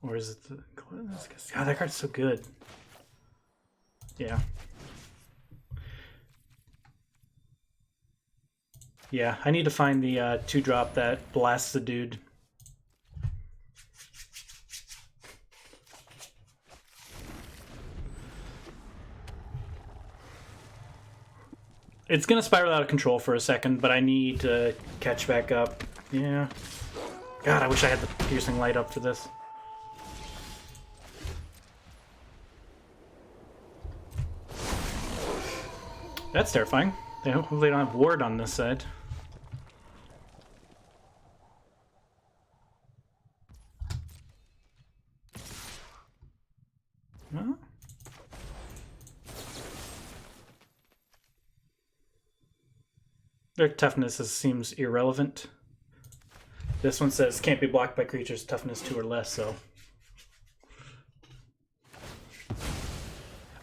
Or is it the... God, that card's so good. Yeah. Yeah, I need to find the 2-drop that blasts the dude. It's gonna spiral out of control for a second, but I need to catch back up. Yeah. God, I wish I had the piercing light up for this. That's terrifying. Hopefully they don't have ward on this side. Huh? Their toughness seems irrelevant. This one says can't be blocked by creatures toughness 2 or less, so.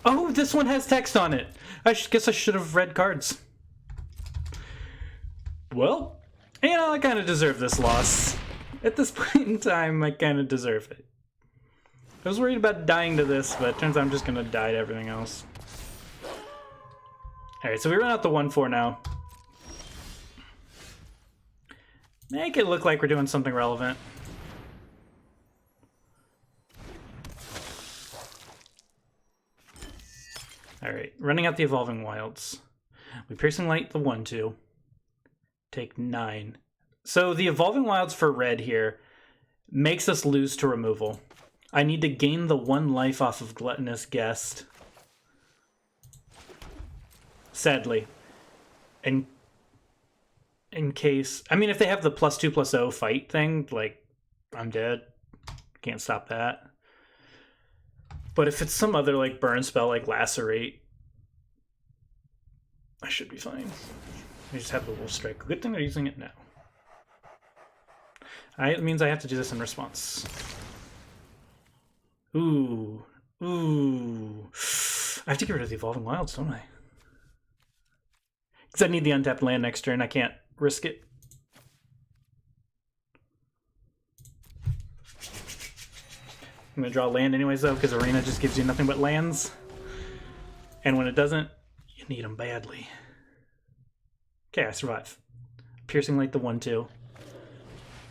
Oh, this one has text on it. I guess I should have read cards. Well, you know, I kind of deserve this loss. At this point in time, I kind of deserve it. I was worried about dying to this, but it turns out I'm just going to die to everything else. Alright, so we run out the 1/4 now. Make it look like we're doing something relevant. Alright, running out the Evolving Wilds. We Piercing Light the 1/2. Take 9. So the Evolving Wilds for red here makes us lose to removal. I need to gain the 1 life off of Gluttonous Guest. Sadly. And in case... I mean, if they have the +2/+0 fight thing, like, I'm dead. Can't stop that. But if it's some other, like, burn spell, like Lacerate, I should be fine. I just have the Wolf Strike. Good thing they're using it now. It means I have to do this in response. Ooh. Ooh. I have to get rid of the Evolving Wilds, don't I? Because I need the untapped land next turn. I can't risk it. I'm going to draw land anyways, though, because Arena just gives you nothing but lands. And when it doesn't, you need them badly. Okay, I survive. Piercing Light the 1/2.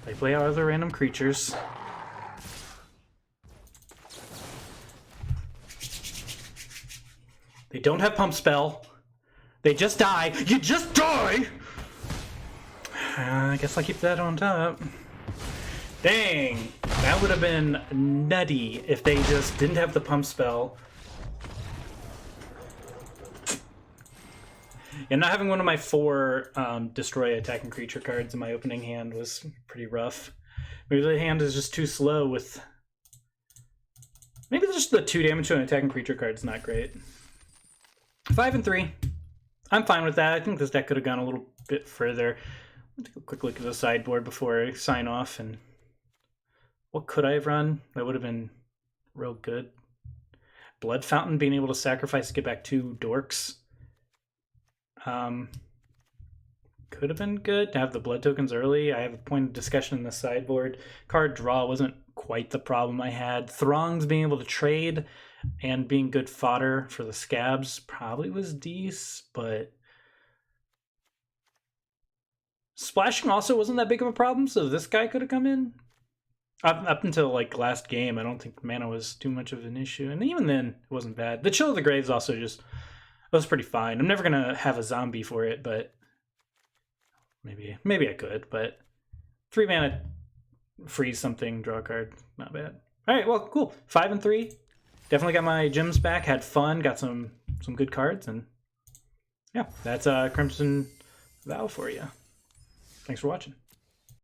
They play out other random creatures. They don't have Pump Spell. They just die. You just die! I guess I'll keep that on top. Dang! That would have been nutty if they just didn't have the Pump Spell. And not having one of my 4 destroy attacking creature cards in my opening hand was pretty rough. Maybe the hand is just too slow with... Maybe just the 2 damage to an attacking creature card is not great. 5 and 3. I'm fine with that. I think this deck could have gone a little bit further. I'll take a quick look at the sideboard before I sign off. And what could I have run? That would have been real good. Blood Fountain, being able to sacrifice to get back 2 dorks. Could have been good to have the blood tokens early. I have a point of discussion in the sideboard. Card draw wasn't quite the problem I had. Throngs being able to trade and being good fodder for the scabs probably was decent, but splashing also wasn't that big of a problem, so this guy could have come in. Up until like last game, I don't think mana was too much of an issue, and even then it wasn't bad. The Chill of the Graves also just was pretty fine. I'm never gonna have a zombie for it, but maybe I could. But 3 mana, freeze something, draw a card, not bad. All right, well, cool. 5 and 3. Definitely got my gems back. Had fun. Got some good cards, and yeah, that's Crimson Vow for you. Thanks for watching.